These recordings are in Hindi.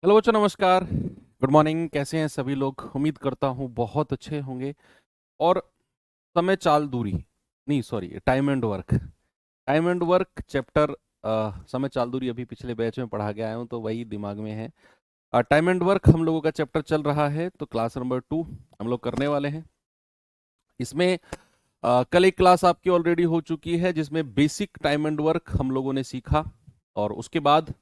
हेलो बच्चों, नमस्कार। Good morning. कैसे हैं सभी लोग? उम्मीद करता हूँ बहुत अच्छे होंगे। और समय चाल दूरी, नहीं sorry, time and work chapter, समय चाल दूरी अभी पिछले बैच में पढ़ा के आया हूँ तो वही दिमाग में है। टाइम एंड वर्क हम लोगों का चैप्टर चल रहा है, तो क्लास नंबर 2 हम लोग करने वाले हैं। इसमें कल एक क्लास आपकी ऑलरेडी हो चुकी है जिसमें बेसिक टाइम एंड वर्क हम लोगों ने सीखा, और उसके बाद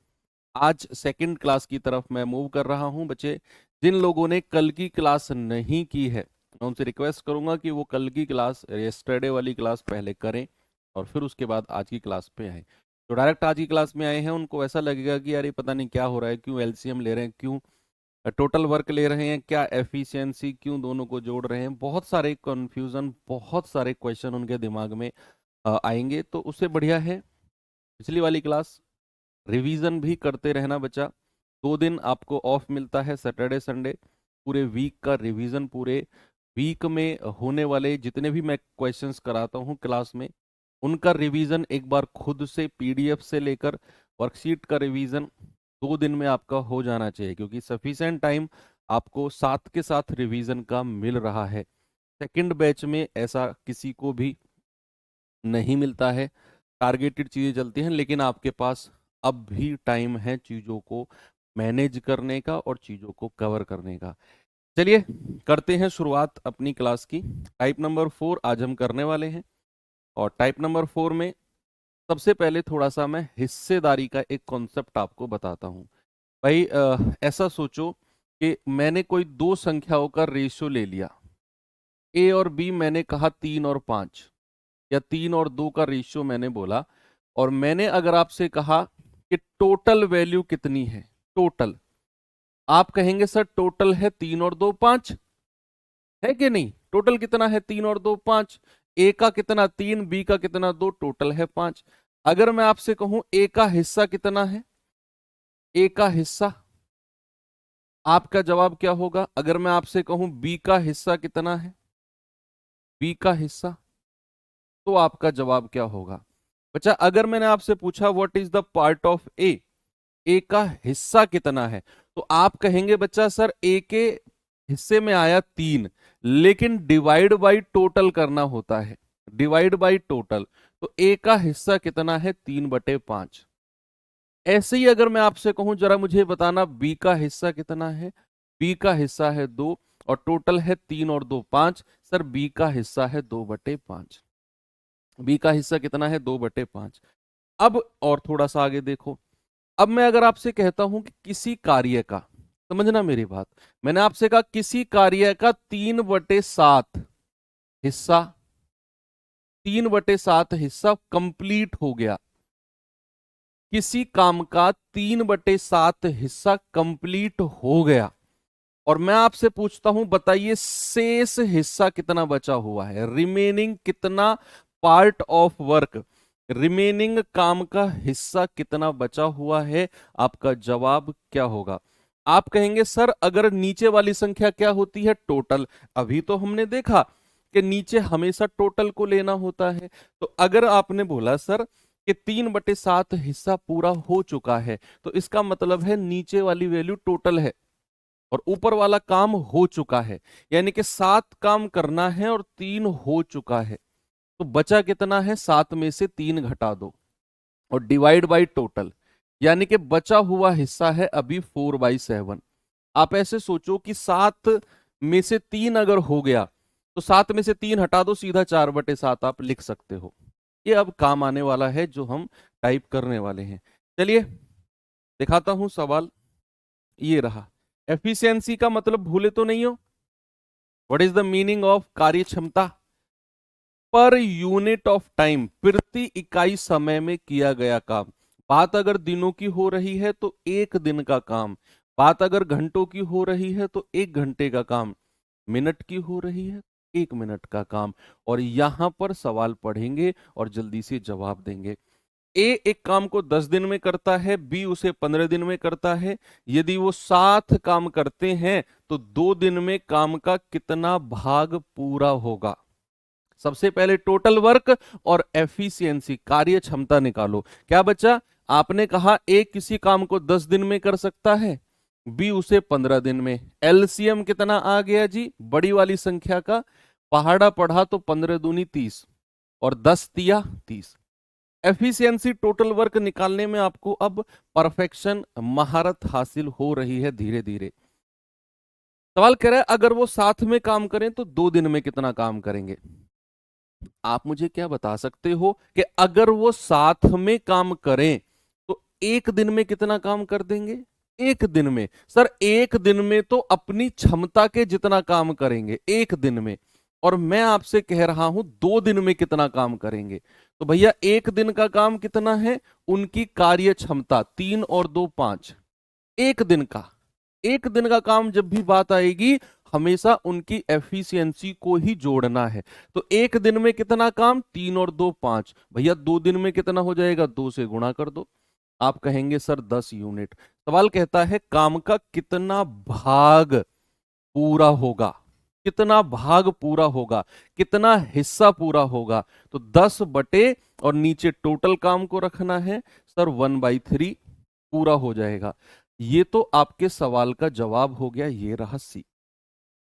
आज सेकंड क्लास की तरफ मैं मूव कर रहा हूं। बच्चे, जिन लोगों ने कल की क्लास नहीं की है, मैं उनसे रिक्वेस्ट करूंगा कि वो कल की क्लास, यस्टरडे वाली क्लास पहले करें और फिर उसके बाद आज की क्लास पे आए। तो डायरेक्ट आज की क्लास में आए हैं, उनको ऐसा लगेगा कि यार ये पता नहीं क्या हो रहा है, क्यों एलसीएम ले रहे हैं, क्यों टोटल वर्क ले रहे हैं, क्या एफिशिएंसी, क्यों दोनों को जोड़ रहे हैं। बहुत सारे कंफ्यूजन, बहुत सारे क्वेश्चन उनके दिमाग में आएंगे। तो उससे बढ़िया है पिछली वाली क्लास रिवीजन भी करते रहना बच्चा। 2 दिन आपको ऑफ मिलता है, सैटरडे संडे। पूरे वीक का रिवीजन, पूरे वीक में होने वाले जितने भी मैं क्वेश्चंस कराता हूँ क्लास में, उनका रिवीजन एक बार खुद से पीडीएफ से लेकर वर्कशीट का रिवीजन 2 दिन में आपका हो जाना चाहिए, क्योंकि सफिशिएंट टाइम आपको साथ के साथ रिवीजन का मिल रहा है। सेकंड बैच में ऐसा किसी को भी नहीं मिलता है। टारगेटेड चीज़ें चलती हैं, लेकिन आपके पास अब भी टाइम है चीज़ों को मैनेज करने का और चीज़ों को कवर करने का। चलिए करते हैं शुरुआत अपनी क्लास की। टाइप नंबर 4 आज हम करने वाले हैं, और टाइप नंबर 4 में सबसे पहले थोड़ा सा मैं हिस्सेदारी का एक कॉन्सेप्ट आपको बताता हूँ। भाई ऐसा सोचो कि मैंने कोई दो संख्याओं का रेशियो ले लिया, ए और बी, मैंने कहा 3 और 5, या 3 और 2 का रेशियो मैंने बोला, और मैंने अगर आपसे कहा कि टोटल वैल्यू कितनी है, टोटल, आप कहेंगे सर टोटल है 3 और 2 5, है कि नहीं? टोटल कितना है? 3 और 2 5। ए का कितना? 3, बी का कितना? 2, टोटल है 5। अगर मैं आपसे कहूं ए का हिस्सा कितना है, ए का हिस्सा, आपका जवाब क्या होगा? अगर मैं आपसे कहूं बी का हिस्सा कितना है, बी का हिस्सा, तो आपका जवाब क्या होगा? बच्चा, अगर मैंने आपसे पूछा what is the part of A का हिस्सा कितना है, तो आप कहेंगे बच्चा सर ए के हिस्से में आया 3, लेकिन डिवाइड बाई टोटल करना होता है, डिवाइड बाई टोटल। तो ए का हिस्सा कितना है? 3/5। ऐसे ही अगर मैं आपसे कहूं जरा मुझे बताना बी का हिस्सा कितना है, बी का हिस्सा है 2, और टोटल है 3 और 2 5। सर बी का हिस्सा है 2/5। बी का हिस्सा कितना है? 2/5। अब और थोड़ा सा आगे देखो। अब मैं अगर आपसे कहता हूं कि किसी कार्य का, समझना मेरी बात, मैंने आपसे कहा किसी कार्य का 3/7 हिस्सा, 3/7 हिस्सा कंप्लीट हो गया, किसी काम का 3/7 हिस्सा कंप्लीट हो गया, और मैं आपसे पूछता हूं बताइए शेष हिस्सा कितना बचा हुआ है, रिमेनिंग कितना पार्ट ऑफ वर्क, रिमेनिंग काम का हिस्सा कितना बचा हुआ है, आपका जवाब क्या होगा? आप कहेंगे सर अगर नीचे वाली संख्या क्या होती है? टोटल। अभी तो हमने देखा कि नीचे हमेशा टोटल को लेना होता है। तो अगर आपने बोला सर कि 3/7 हिस्सा पूरा हो चुका है, तो इसका मतलब है नीचे वाली वैल्यू टोटल है और ऊपर वाला काम हो चुका है, यानी कि 7 काम करना है और 3 हो चुका है। तो बचा कितना है? 7 में से 3 घटा दो और डिवाइड बाई टोटल, यानी कि बचा हुआ हिस्सा है अभी 4/7। आप ऐसे सोचो कि 7 में से 3 अगर हो गया तो 7 में से 3 हटा दो, सीधा 4/7 आप लिख सकते हो। ये अब काम आने वाला है जो हम टाइप करने वाले हैं। चलिए दिखाता हूं सवाल। ये रहा। एफिशिएंसी का मतलब भूले तो नहीं हो? What is the meaning of कार्य क्षमता? पर यूनिट ऑफ टाइम, प्रति इकाई समय में किया गया काम। बात अगर दिनों की हो रही है तो 1 दिन का काम, बात अगर घंटों की हो रही है तो 1 घंटे का काम, मिनट की हो रही है 1 मिनट का काम। और यहां पर सवाल पढ़ेंगे और जल्दी से जवाब देंगे। ए एक काम को 10 दिन में करता है, बी उसे 15 दिन में करता है। यदि वो साथ काम करते हैं तो 2 दिन में काम का कितना भाग पूरा होगा? सबसे पहले टोटल वर्क और एफिशिएंसी, कार्य क्षमता निकालो। क्या बच्चा, आपने कहा ए किसी काम को 10 दिन में कर सकता है, बी उसे 15 दिन में। एलसीएम कितना आ गया जी बड़ी वाली संख्या का, पहाड़ा पढ़ा तो 15 दूनी 30 और 10 तिया 30। एफिशिएंसी टोटल वर्क निकालने में आपको अब परफेक्शन महारत हासिल हो रही है धीरे धीरे। सवाल कह रहा है अगर वो साथ में काम करें तो 2 दिन में कितना काम करेंगे। आप मुझे क्या बता सकते हो कि अगर वो साथ में काम करें तो 1 दिन में कितना काम कर देंगे। 1 दिन में सर, 1 दिन में तो अपनी क्षमता के जितना काम करेंगे 1 दिन में, और मैं आपसे कह रहा हूं 2 दिन में कितना काम करेंगे। तो भैया 1 दिन का काम कितना है, उनकी कार्य क्षमता 3 और 2 5। 1 दिन का, 1 दिन का काम जब भी बात आएगी हमेशा उनकी एफिशिएंसी को ही जोड़ना है। तो 1 दिन में कितना काम, 3 और 2 5। भैया 2 दिन में कितना हो जाएगा, 2 से गुणा कर दो। आप कहेंगे सर 10 यूनिट। सवाल कहता है काम का कितना भाग पूरा होगा, कितना भाग पूरा होगा, कितना हिस्सा पूरा होगा। तो 10 बटे और नीचे टोटल काम को रखना है सर 1/3 पूरा हो जाएगा। ये तो आपके सवाल का जवाब हो गया, ये रहा सी।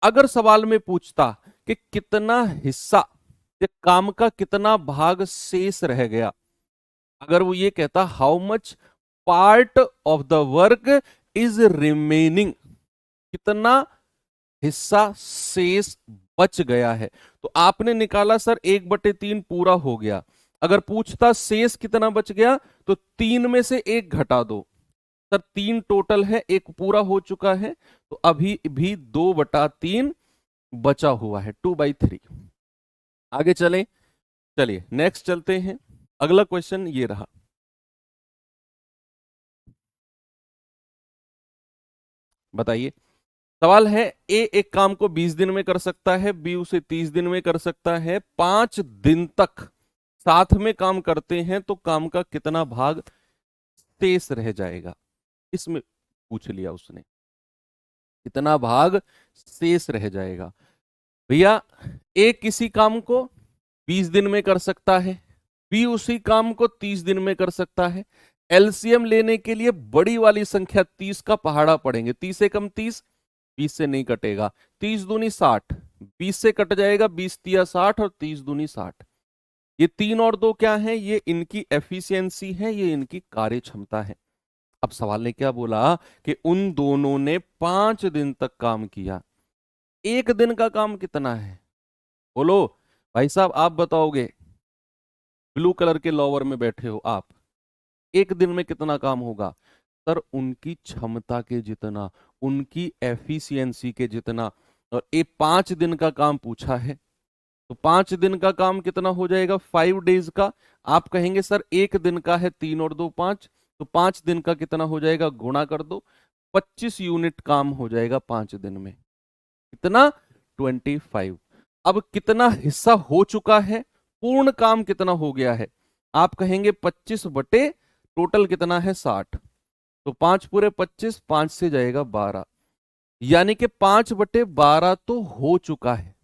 अगर सवाल में पूछता कि कितना हिस्सा के काम का कितना भाग शेष रह गया, अगर वो ये कहता how much part of the work is remaining, कितना हिस्सा शेष बच गया है, तो आपने निकाला सर 1/3 पूरा हो गया। अगर पूछता शेष कितना बच गया तो 3 में से 1 घटा दो। सर 3 टोटल है, 1 पूरा हो चुका है, तो अभी भी 2/3 बचा हुआ है, 2/3। आगे चलें, चलिए नेक्स्ट चलते हैं। अगला क्वेश्चन ये रहा, बताइए। सवाल है ए एक काम को 20 दिन में कर सकता है, बी उसे 30 दिन में कर सकता है, 5 दिन तक साथ में काम करते हैं तो काम का कितना भाग शेष रह जाएगा। इसमें पूछ लिया उसने कितना भाग शेष रह जाएगा। भैया ए किसी काम को 20 दिन में कर सकता है, बी उसी काम को 30 दिन में कर सकता है। एलसीएम लेने के लिए बड़ी वाली संख्या 30 का पहाड़ा पड़ेंगे, 30 से कम 30, 20 से नहीं कटेगा, 30 दूनी 60, 20 से कट जाएगा, 20 तिया 60 और 30 दूनी 60। ये 3 और 2 क्या है, ये इनकी एफिशिएंसी है, ये इनकी कार्य क्षमता है। अब सवाल ने क्या बोला कि उन दोनों ने 5 दिन तक काम किया, 1 दिन का काम कितना है। बोलो भाई साहब, आप बताओगे, ब्लू कलर के लोवर में बैठे हो आप, 1 दिन में कितना काम होगा। सर उनकी क्षमता के जितना, उनकी एफिशिएंसी के जितना। और ये 5 दिन का काम पूछा है, तो 5 दिन का काम कितना हो जाएगा, 5 डेज का। आप कहेंगे सर 1 दिन का है 3 और 2 5, तो 5 दिन का कितना हो जाएगा, गुणा कर दो, 25 यूनिट काम हो जाएगा 5 दिन में। कितना, 25। अब कितना हिस्सा हो चुका है, पूर्ण काम कितना हो गया है। आप कहेंगे 25 बटे टोटल कितना है 60, तो 5 पूरे 25, 5 से जाएगा 12, यानी कि 5/12 तो हो चुका है।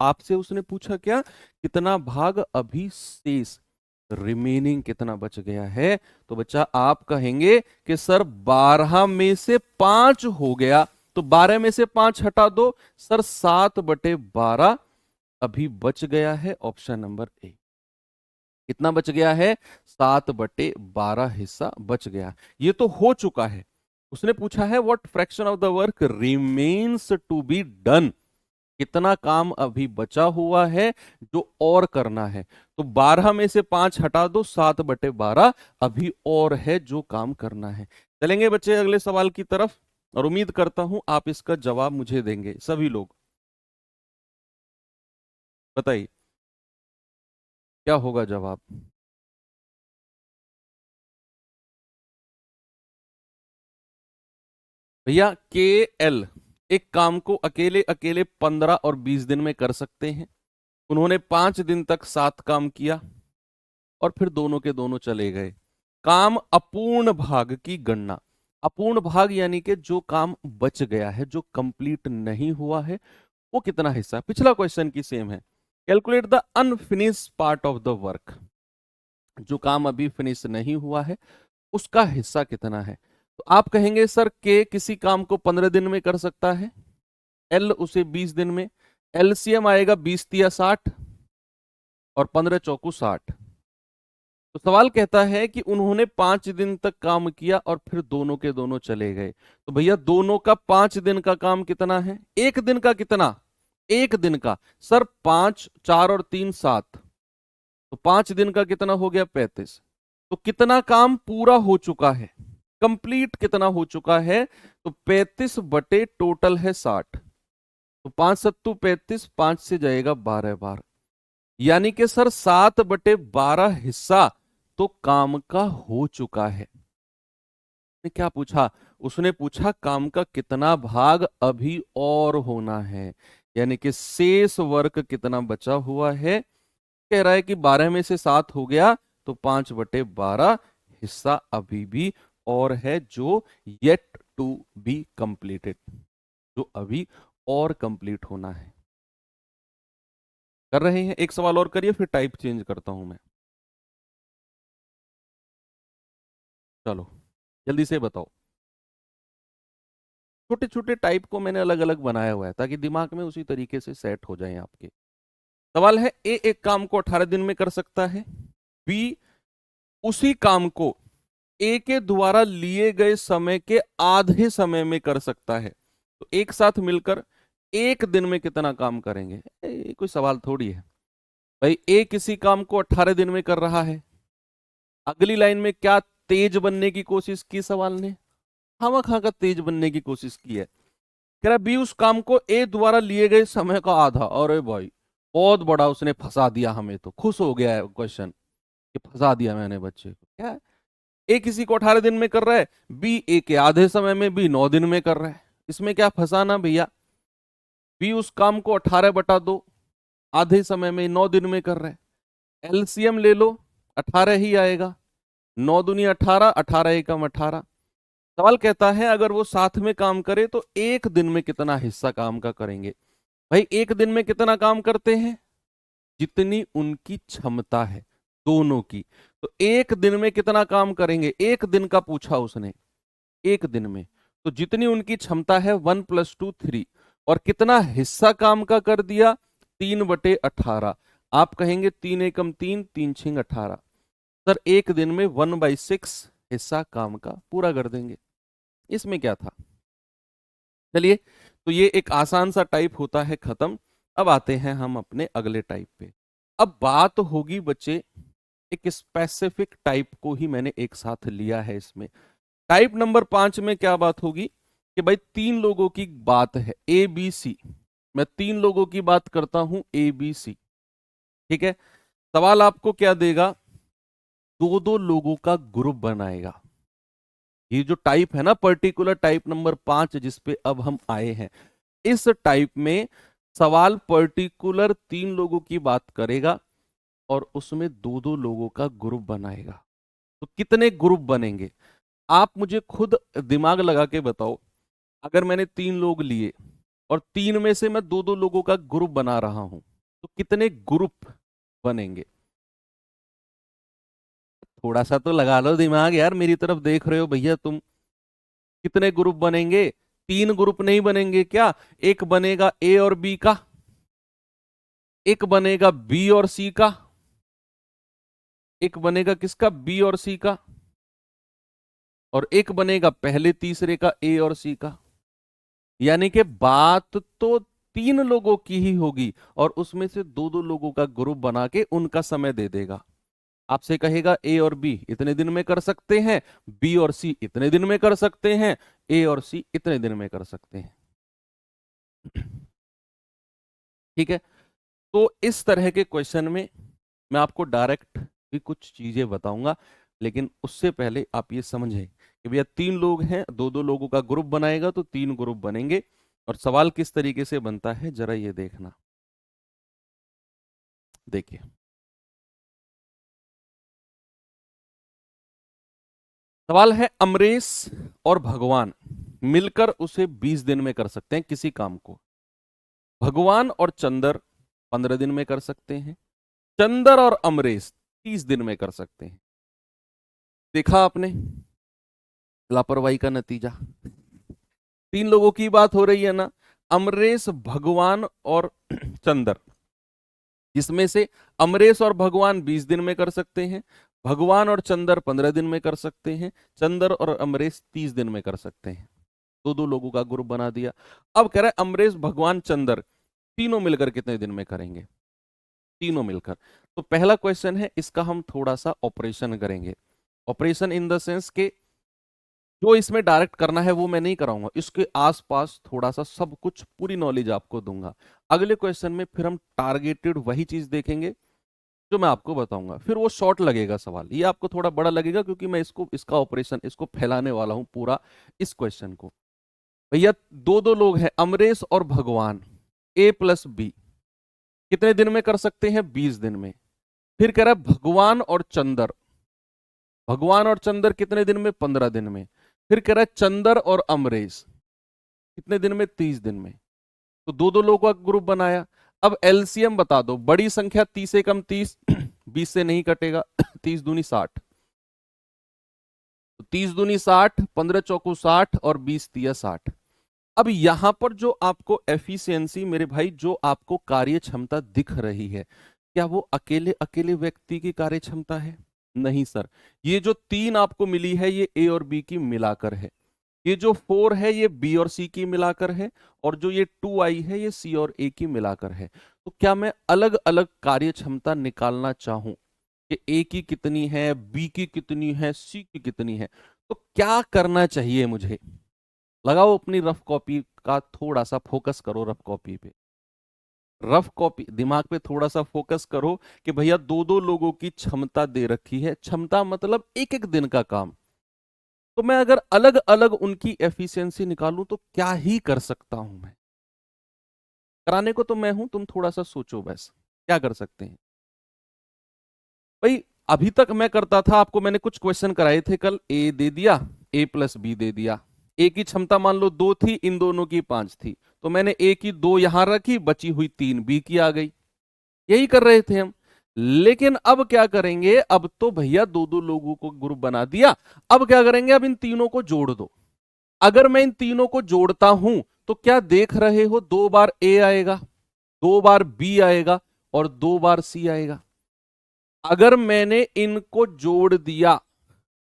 आपसे उसने पूछा क्या, कितना भाग अभी शेष, रिमेनिंग कितना बच गया है। तो बच्चा आप कहेंगे कि सर 12 में से 5 हो गया, तो 12 में से 5 हटा दो सर, 7/12 अभी बच गया है। ऑप्शन नंबर ए, कितना बच गया है, 7/12 हिस्सा बच गया। ये तो हो चुका है। उसने पूछा है what fraction of the work remains to be done, कितना काम अभी बचा हुआ है जो और करना है। तो 12 में से 5 हटा दो, 7/12 अभी और है जो काम करना है। चलेंगे बच्चे अगले सवाल की तरफ, और उम्मीद करता हूं आप इसका जवाब मुझे देंगे सभी लोग। बताइए क्या होगा जवाब। भैया के एल एक काम को अकेले अकेले 15 और 20 दिन में कर सकते हैं। उन्होंने 5 दिन तक साथ काम किया और फिर दोनों के दोनों चले गए। काम अपूर्ण भाग की गणना, अपूर्ण भाग यानी कि जो काम बच गया है, जो कंप्लीट नहीं हुआ है, वो कितना हिस्सा। पिछला क्वेश्चन की सेम है, calculate the unfinished part of the work, जो काम अभी फिनिश नहीं हुआ है उसका हिस्सा कितना है। तो आप कहेंगे सर के किसी काम को 15 दिन में कर सकता है, एल उसे 20 दिन में। एलसीएम आएगा 20 तिया 60 और 15 चौकू 60। तो सवाल कहता है कि उन्होंने 5 दिन तक काम किया और फिर दोनों के दोनों चले गए। तो भैया दोनों का 5 दिन का काम कितना है, एक दिन का कितना, एक दिन का सर 5, 4 और 3 7, तो 5 दिन का कितना हो गया 35। तो कितना काम पूरा हो चुका है, कंप्लीट कितना हो चुका है, तो 35 बटे टोटल है 60। तो 5 सत्तू 35, 5 से जाएगा 12 बार, यानी कि सर 7/12 हिस्सा तो काम का हो चुका है। ने क्या पूछा, उसने पूछा काम का कितना भाग अभी और होना है, यानी कि शेष वर्क कितना बचा हुआ है। कह रहा है कि 12 में से 7 हो गया तो 5/12 हिस्सा अभी भी और है, जो येट टू बी कंप्लीटेड, जो अभी और कंप्लीट होना है। कर रहे हैं, एक सवाल और करिए फिर टाइप चेंज करता हूं मैं। चलो जल्दी से बताओ। छोटे छोटे टाइप को मैंने अलग अलग बनाया हुआ है ताकि दिमाग में उसी तरीके से सेट हो जाए आपके। सवाल है ए एक काम को 18 दिन में कर सकता है, बी उसी काम को ए के द्वारा लिए गए समय के आधे समय में कर सकता है। तो एक साथ मिलकर एक दिन में कितना काम करेंगे, ये कोई सवाल थोड़ी है भाई। ए किसी काम को 18 दिन में कर रहा है, अगली लाइन में क्या तेज बनने की कोशिश की सवाल ने, खामखा का तेज बनने की कोशिश की है। कह रहा बी उस काम को ए द्वारा लिए गए समय का आधा। अरे भाई बहुत बड़ा उसने फंसा दिया हमें, तो खुश हो गया है क्वेश्चन कि फंसा दिया मैंने बच्चे को। क्या है, ए किसी को 18 दिन में कर रहा है, बी ए के आधे समय में, बी 9 दिन में कर रहा है। इसमें क्या फंसाना भैया, बी उस काम को 18/2 आधे समय में 9 दिन में कर रहा है। एलसीएम ले लो 18 ही आएगा, 9 दूनी 18, 18 एकम 18। सवाल कहता है अगर वो साथ में काम करे तो एक दिन में कितना हिस्सा काम का करेंगे। भाई एक दिन में कितना काम करते हैं, जितनी उनकी क्षमता है दोनों की। तो एक दिन में कितना काम करेंगे, एक दिन का पूछा उसने, एक दिन में तो जितनी उनकी क्षमता है 1 + 2 3, और कितना हिस्सा काम का कर दिया 3/18। आप कहेंगे 3 एकम 3, 3 छिंग 18। सर एक दिन में 1/6 हिस्सा काम का पूरा कर देंगे। इसमें क्या था, चलिए तो ये एक आसान सा टाइप होता है खत्म। अब आते हैं हम अपने अगले टाइप पे। अब बात होगी बच्चे, एक स्पेसिफिक टाइप को ही मैंने एक साथ लिया है इसमें। टाइप नंबर 5 में क्या बात होगी कि भाई 3 लोगों की बात है, ए बी सी। मैं 3 लोगों की बात करता हूं, ए बी सी, ठीक है। सवाल आपको क्या देगा, 2-2 लोगों का ग्रुप बनाएगा। ये जो टाइप है ना, पर्टिकुलर टाइप नंबर 5 जिसपे अब हम आए हैं, इस टाइप में सवाल पर्टिकुलर 3 लोगों की बात करेगा और उसमें 2-2 लोगों का ग्रुप बनाएगा। तो कितने ग्रुप बनेंगे, आप मुझे खुद दिमाग लगा के बताओ। अगर मैंने 3 लोग लिए और 3 में से मैं 2-2 लोगों का ग्रुप बना रहा हूं, तो कितने ग्रुप बनेंगे। थोड़ा सा तो लगा लो दिमाग यार, मेरी तरफ देख रहे हो भैया तुम। कितने ग्रुप बनेंगे, 3 ग्रुप नहीं बनेंगे क्या, एक बनेगा ए और बी का, एक बनेगा बी और सी का, एक बनेगा किसका, बी और सी का, और एक बनेगा पहले तीसरे का, ए और सी का। यानी कि बात तो 3 लोगों की ही होगी और उसमें से 2-2 लोगों का ग्रुप बना के उनका समय दे देगा। आपसे कहेगा ए और बी इतने दिन में कर सकते हैं, बी और सी इतने दिन में कर सकते हैं, ए और सी इतने दिन में कर सकते हैं। ठीक है, तो इस तरह के क्वेश्चन में मैं आपको डायरेक्ट भी कुछ चीजें बताऊंगा, लेकिन उससे पहले आप ये समझें कि भैया 3 लोग हैं, 2-2 लोगों का ग्रुप बनाएगा तो 3 ग्रुप बनेंगे। और सवाल किस तरीके से बनता है जरा ये देखना, देखिए। सवाल है अमरीश और भगवान मिलकर उसे 20 दिन में कर सकते हैं किसी काम को। भगवान और चंदर 15 दिन में कर सकते हैं, चंदर और अमरीश 30 दिन में कर सकते हैं। देखा आपने, लापरवाही का नतीजा। 3 लोगों की बात हो रही है ना, अमरेश, भगवान और चंदर। जिसमें से अमरेश और भगवान 20 दिन में कर सकते हैं, भगवान और चंदर 15 दिन में कर सकते हैं, चंदर और अमरेश 30 दिन में कर सकते हैं। दो दो लोगों का ग्रुप बना दिया। अब कह रहा है अमरेश, भगवान, चंदर तीनों मिलकर कितने दिन में करेंगे? तीनों मिलकर। तो पहला क्वेश्चन है, इसका हम थोड़ा सा ऑपरेशन करेंगे। ऑपरेशन इन द सेंस के जो इसमें डायरेक्ट करना है वो मैं नहीं कराऊंगा, इसके आसपास थोड़ा सा सब कुछ पूरी नॉलेज आपको दूंगा। अगले क्वेश्चन में फिर हम टारगेटेड वही चीज देखेंगे जो मैं आपको बताऊंगा। फिर वो शॉर्ट लगेगा सवाल, ये आपको थोड़ा बड़ा लगेगा क्योंकि मैं इसका ऑपरेशन इसको फैलाने वाला हूं पूरा इस क्वेश्चन को। भैया दो दो लोग हैं, अमरेश और भगवान, A+B कितने दिन में कर सकते हैं? 20 दिन में। फिर कह रहा है भगवान और चंदर, भगवान और चंदर कितने दिन में? 15 दिन में। फिर कह रहा है चंदर और अमरेश कितने दिन में? 30 दिन में। तो दो दो लोगों का ग्रुप बनाया। अब एलसीएम बता दो, बड़ी संख्या 30 से कम 30, 20 से नहीं कटेगा, 30 दूनी 60, तो 30 दूनी 60, 15 चौको 60 और 20 तिया 60। अब यहां पर जो आपको एफिशिएंसी मेरे भाई, जो आपको कार्य क्षमता दिख रही है, क्या वो अकेले अकेले व्यक्ति की कार्य क्षमता है? नहीं सर, ये जो 3 आपको मिली है ये ए और बी की मिलाकर है, ये जो 4 है ये बी और सी की मिलाकर है, और जो ये 2 आई है ये सी और ए की मिलाकर है। तो क्या मैं अलग अलग कार्य क्षमता निकालना चाहूं कि ए की कितनी है, बी की कितनी है, सी की कितनी है, तो क्या करना चाहिए मुझे? लगाओ अपनी रफ कॉपी का थोड़ा सा फोकस करो, रफ कॉपी पे, रफ कॉपी दिमाग पे थोड़ा सा फोकस करो कि भैया दो दो लोगों की क्षमता दे रखी है, क्षमता मतलब एक एक दिन का काम। तो मैं अगर अलग अलग उनकी एफिशिएंसी निकालूं तो क्या ही कर सकता हूं मैं? कराने को तो मैं हूं, तुम थोड़ा सा सोचो बस क्या कर सकते हैं। भाई अभी तक मैं करता था, आपको मैंने कुछ क्वेश्चन कराए थे कल, ए दे दिया, A+B दे दिया, ए की क्षमता मान लो 2 थी, इन दोनों की 5 थी, तो मैंने ए की 2 यहां रखी, बची हुई 3 बी की आ गई। यही कर रहे थे हम। लेकिन अब क्या करेंगे, अब तो भैया दो दो लोगों को ग्रुप बना दिया, अब क्या करेंगे, अब इन तीनों को जोड़ दो। अगर मैं इन तीनों को जोड़ता हूं तो क्या देख रहे हो, 2 बार ए आएगा, 2 बार बी आएगा और 2 बार सी आएगा। अगर मैंने इनको जोड़ दिया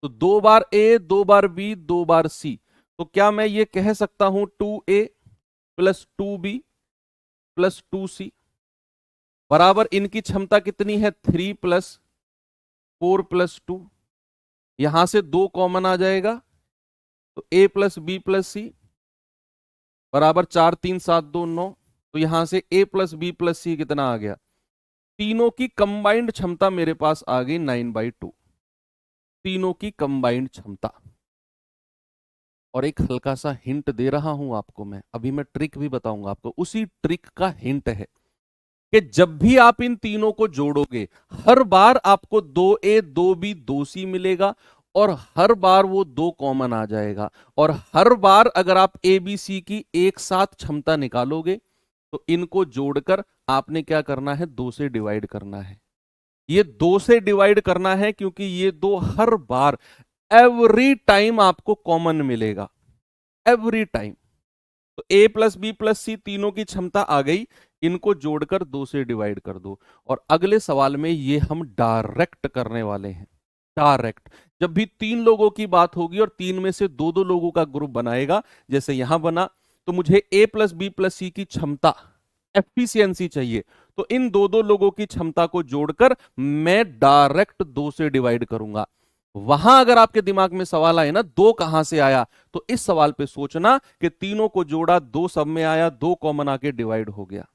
तो 2 बार ए, 2 बार बी, 2 बार सी, तो क्या मैं ये कह सकता हूं 2A + 2B + 2C बराबर इनकी क्षमता कितनी है? 3 + 4 + 2। यहां से 2 कॉमन आ जाएगा, तो A+B+C बराबर 4 3 7 2 9। तो यहां से A+B+C कितना आ गया? तीनों की कंबाइंड क्षमता मेरे पास आ गई 9/2, तीनों की कंबाइंड क्षमता। और एक हल्का सा हिंट दे रहा हूं आपको मैं, अभी मैं ट्रिक भी बताऊंगा आपको, उसी ट्रिक का हिंट है कि जब भी आप इन तीनों को जोड़ोगे हर बार आपको 2A 2B 2C मिलेगा, और हर बार वो 2 कॉमन आ जाएगा, और हर बार अगर आप ABC की एक साथ क्षमता निकालोगे तो इनको जोड़कर आपने क्या करना है? 2 से डिवाइड करना है। ये 2 से डिवाइड करना है क्योंकि ये 2 हर बार, एवरी टाइम आपको कॉमन मिलेगा, एवरी टाइम। तो A+B+C तीनों की क्षमता आ गई, इनको जोड़कर 2 से डिवाइड कर दो। और अगले सवाल में ये हम डायरेक्ट करने वाले हैं, डायरेक्ट। जब भी 3 लोगों की बात होगी और 3 में से दो दो लोगों का ग्रुप बनाएगा, जैसे यहां बना, तो मुझे A+B+C की क्षमता, एफिशिएंसी चाहिए, तो इन दो दो लोगों की क्षमता को जोड़कर मैं डायरेक्ट 2 से डिवाइड करूंगा। वहां अगर आपके दिमाग में सवाल आए ना 2 कहां से आया, तो इस सवाल पे सोचना कि तीनों को जोड़ा, 2 सब में आया, 2 कॉमन आके डिवाइड हो गया,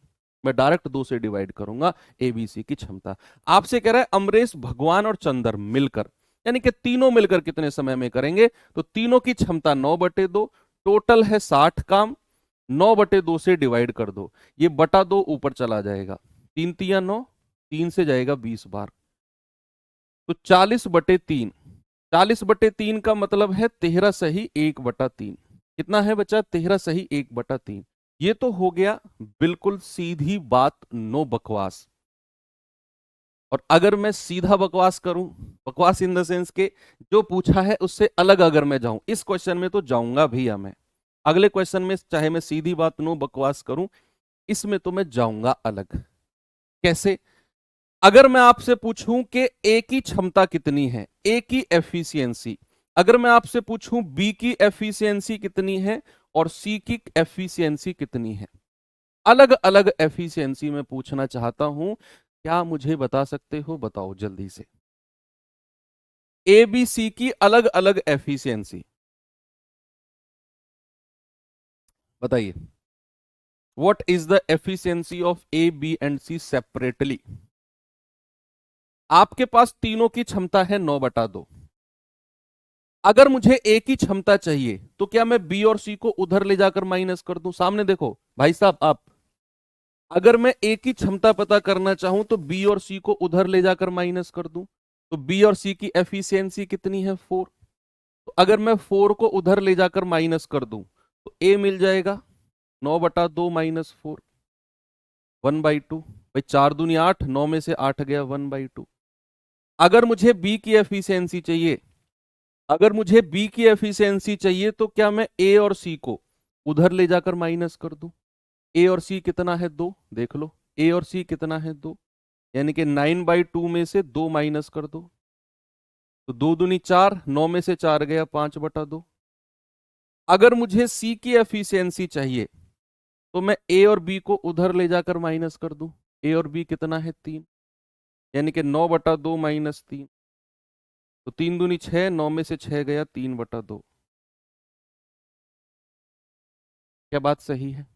मैं डायरेक्ट 2 से डिवाइड करूंगा एबीसी की क्षमता। आपसे कह रहा है अमरेश, भगवान और चंदर मिलकर, यानी कि तीनों मिलकर कितने समय में करेंगे, तो तीनों की क्षमता 9/2, टोटल है 60 काम, 9/2 से डिवाइड कर दो, ये बटा 2 ऊपर चला जाएगा, 3 तिया 9, 3 से जाएगा 20 बार, तो 40/3, 40/3 का मतलब है 13 सही 1/3। कितना है बचा? 13 सही 1/3। ये तो हो गया बिल्कुल सीधी बात, नो बकवास। और अगर मैं सीधा बकवास करूं, बकवास इन द सेंस के जो पूछा है उससे अलग अगर मैं जाऊं, इस क्वेश्चन में तो जाऊंगा भैया मैं, अगले क्वेश्चन में चाहे मैं सीधी बात नो बकवास करूं, इसमें तो मैं जाऊंगा अलग। कैसे? अगर मैं आपसे पूछूं कि ए की क्षमता कितनी है, ए की एफिशिएंसी, अगर मैं आपसे पूछूं बी की एफिशिएंसी कितनी है और सी की एफिशिएंसी कितनी है, अलग अलग एफिशिएंसी में पूछना चाहता हूं, क्या मुझे बता सकते हो? बताओ जल्दी से। ए बी सी की अलग अलग एफिशिएंसी बताइए। What is the efficiency of a b and c separately? आपके पास तीनों की क्षमता है 9/2। अगर मुझे ए की क्षमता चाहिए तो क्या मैं बी और सी को उधर ले जाकर माइनस कर दूं? सामने देखो भाई साहब, आप, अगर मैं ए की क्षमता पता करना चाहूं तो बी और सी को उधर ले जाकर माइनस कर दूं, तो बी और सी की एफिशिएंसी कितनी है? 4। तो अगर मैं 4 को उधर ले जाकर माइनस कर दूं तो ए मिल जाएगा 9/2 माइनस 4, 1/2। भाई 4 दूनी 8, 9 में से 8 गया 1/2। अगर मुझे बी की एफिशिएंसी चाहिए, अगर मुझे बी की एफिशिएंसी चाहिए तो क्या मैं ए और सी को उधर ले जाकर माइनस कर दूं? ए और सी कितना है? 2। देख लो ए और सी कितना है? 2। यानी कि 9/2 में से 2 माइनस कर दो, तो 2 दूनी 4, 9 में से 4 गया 5/2। अगर मुझे सी की एफिशिएंसी चाहिए तो मैं ए और बी को उधर ले जाकर माइनस कर दूं। ए और बी कितना है? 3। यानी कि 9/2 माइनस 3, तो 3 दूनी 6, 9 में से 6 गया 3/2। क्या बात सही है?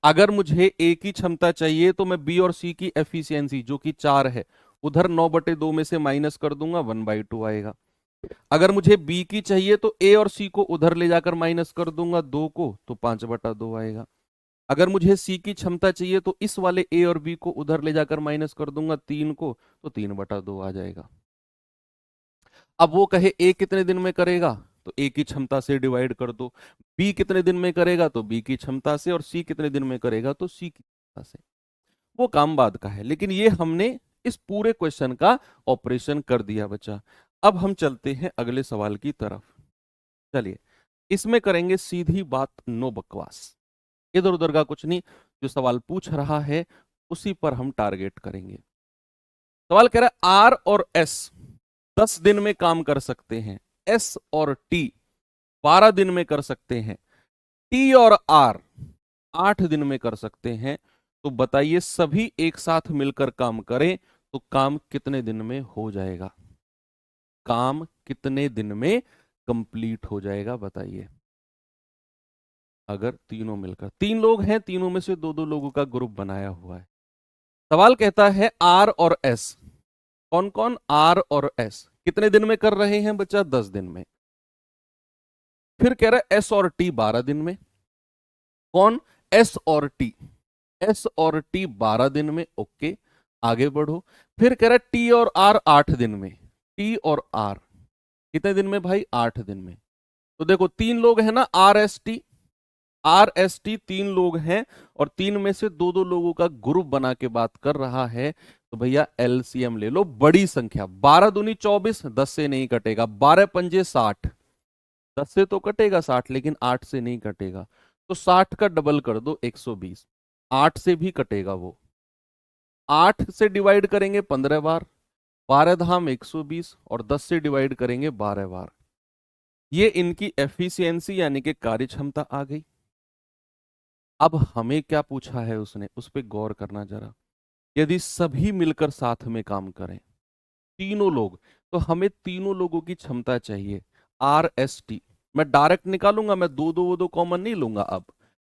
अगर मुझे ए की क्षमता चाहिए तो मैं बी और सी की एफिशिएंसी जो कि 4 है उधर 9/2 में से माइनस कर दूंगा, 1/2 आएगा। अगर मुझे बी की चाहिए तो ए और सी को उधर ले जाकर माइनस कर दूंगा 2 को, तो 5/2 आएगा। अगर मुझे सी की क्षमता चाहिए तो इस वाले ए और बी को उधर ले जाकर माइनस कर दूंगा 3 को, तो 3/2 आ जाएगा। अब वो कहे ए कितने दिन में करेगा, तो ए की क्षमता से डिवाइड कर दो, बी कितने दिन में करेगा तो बी की क्षमता से, और सी कितने दिन में करेगा तो सी की क्षमता से। वो काम बाद का है, लेकिन ये हमने इस पूरे क्वेश्चन का ऑपरेशन कर दिया बच्चा। अब हम चलते हैं अगले सवाल की तरफ। चलिए, इसमें करेंगे सीधी बात, नो बकवास, इधर उधर का कुछ नहीं। जो सवाल पूछ रहा है उसी पर हम टारगेट करेंगे। सवाल कह रहा है आर और एस 10 दिन में काम कर सकते हैं, एस और टी 12 दिन में कर सकते हैं, टी और आर 8 दिन में कर सकते हैं। तो बताइए सभी एक साथ मिलकर काम करें तो काम कितने दिन में हो जाएगा? काम कितने दिन में कंप्लीट हो जाएगा बताइए? अगर तीनों मिलकर, 3 लोग हैं, तीनों में से 2-2 लोगों का ग्रुप बनाया हुआ है। सवाल कहता है आर और एस, कौन कौन? आर और एस कितने दिन में कर रहे हैं बच्चा? 10 दिन में। फिर कह रहा है एस और टी 12 दिन में। कौन? एस और टी, एस और टी 12 दिन में। ओके, आगे बढ़ो। फिर कह रहा है टी और आर 8 दिन में। टी और आर कितने दिन में भाई? 8 दिन में। तो देखो 3 लोग हैं ना, R S T, R S T 3 लोग हैं, और 3 में से 2-2 लोगों का ग्रुप बना के बात कर रहा है। तो भैया एलसीएम ले लो, बड़ी संख्या, 12 दूनी 24, 10 से नहीं कटेगा, 12 पंजे 60, 10 से तो कटेगा 60 लेकिन 8 से नहीं कटेगा, तो 60 का डबल कर दो 120, 8 से भी कटेगा वो। 8 से डिवाइड करेंगे 15 बार, 12 धाम 120, और 10 से डिवाइड करेंगे 12 बार। ये इनकी एफिशिएंसी यानी कि कार्य क्षमता आ गई। अब हमें क्या पूछा है उसने, उस पर गौर करना जरा। यदि सभी मिलकर साथ में काम करें, तीनों लोग, तो हमें तीनों लोगों की क्षमता चाहिए, आर एस टी। मैं डायरेक्ट निकालूंगा, मैं दो दो कॉमन नहीं लूंगा, अब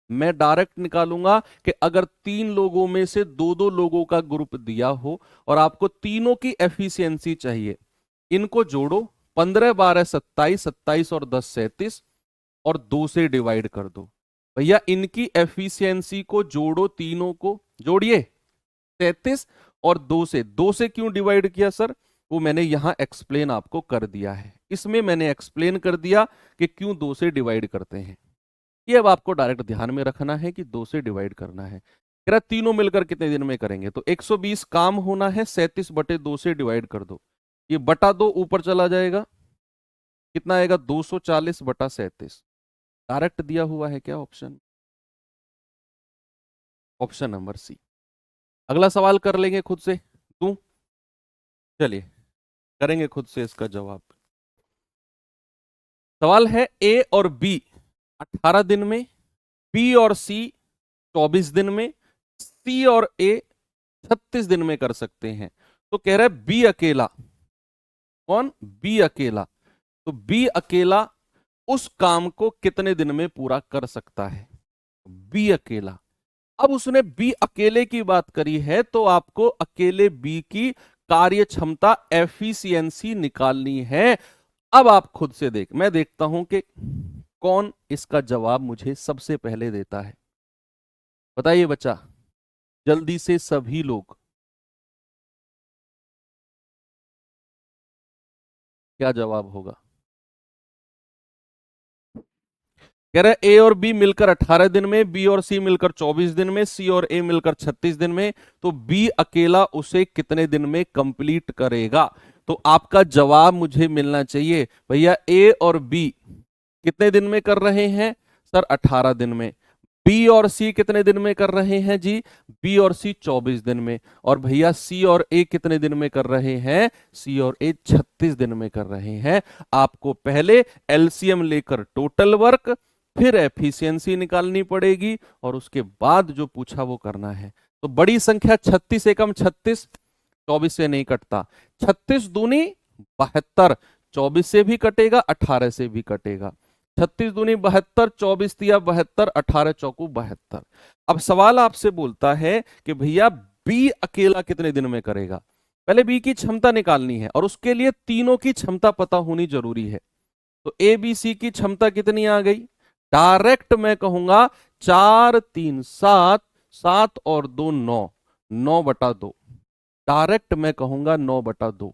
मैं डायरेक्ट निकालूंगा कि अगर 3 लोगों में से 2-2 लोगों का ग्रुप दिया हो और आपको तीनों की एफिशिएंसी चाहिए, इनको जोड़ो, 15 12 27, 27 और 10 37, और 2 से डिवाइड कर दो। भैया इनकी एफिशिएंसी को जोड़ो, तीनों को जोड़िए, 33, और 2 से क्यों डिवाइड किया सर? वो मैंने यहां एक्सप्लेन आपको कर दिया है, इसमें मैंने एक्सप्लेन कर दिया कि क्यों 2 से डिवाइड करते हैं। ये अब आपको डायरेक्ट ध्यान में रखना है कि 2 से डिवाइड करना है। कह रहा है तीनों मिलकर कितने दिन में करेंगे, तो 120 काम होना है, 37/2 से डिवाइड कर दो, ये बटा 2 ऊपर चला जाएगा, कितना आएगा 240/37। डायरेक्ट दिया हुआ है क्या ऑप्शन, ऑप्शन नंबर सी। अगला सवाल कर लेंगे खुद से, तू चलिए करेंगे खुद से इसका जवाब। सवाल है ए और बी 18 दिन में, बी और सी 24 दिन में, सी और ए 36 दिन में कर सकते हैं। तो कह रहा है बी अकेला, कौन, बी अकेला, तो बी अकेला उस काम को कितने दिन में पूरा कर सकता है, बी अकेला। अब उसने बी अकेले की बात करी है तो आपको अकेले बी की कार्य क्षमता एफिशिएंसी निकालनी है। अब आप खुद से देख, मैं देखता हूं कि कौन इसका जवाब मुझे सबसे पहले देता है। बताइए बच्चा, जल्दी से सभी लोग, क्या जवाब होगा। कह रहा है ए और बी मिलकर 18 दिन में, बी और सी मिलकर 24 दिन में, सी और ए मिलकर 36 दिन में, तो बी अकेला उसे कितने दिन में कंप्लीट करेगा। तो आपका जवाब मुझे मिलना चाहिए भैया, ए और बी कितने दिन में कर रहे हैं सर, 18 दिन में। बी और सी कितने दिन में कर रहे हैं जी, बी और सी 24 दिन में। और भैया सी और ए कितने दिन में कर रहे हैं, सी और ए 36 दिन में कर रहे हैं। आपको पहले एलसीएम लेकर टोटल वर्क, फिर एफिशिएंसी निकालनी पड़ेगी, और उसके बाद जो पूछा वो करना है। तो बड़ी संख्या 36 एकम 36, 24 से नहीं कटता, 36 दूनी 72, 24 से भी कटेगा, 18 से भी कटेगा। 36 दूनी 72, 24 तिया 72, 18 चौकू 72। अब सवाल आपसे बोलता है कि भैया बी अकेला कितने दिन में करेगा। पहले बी की क्षमता निकालनी है और उसके लिए तीनों की क्षमता पता होनी जरूरी है। तो ए बी सी की क्षमता कितनी आ गई, डायरेक्ट मैं कहूंगा 4 3 7, 7 और 2 9, 9/2, डायरेक्ट मैं कहूंगा 9/2।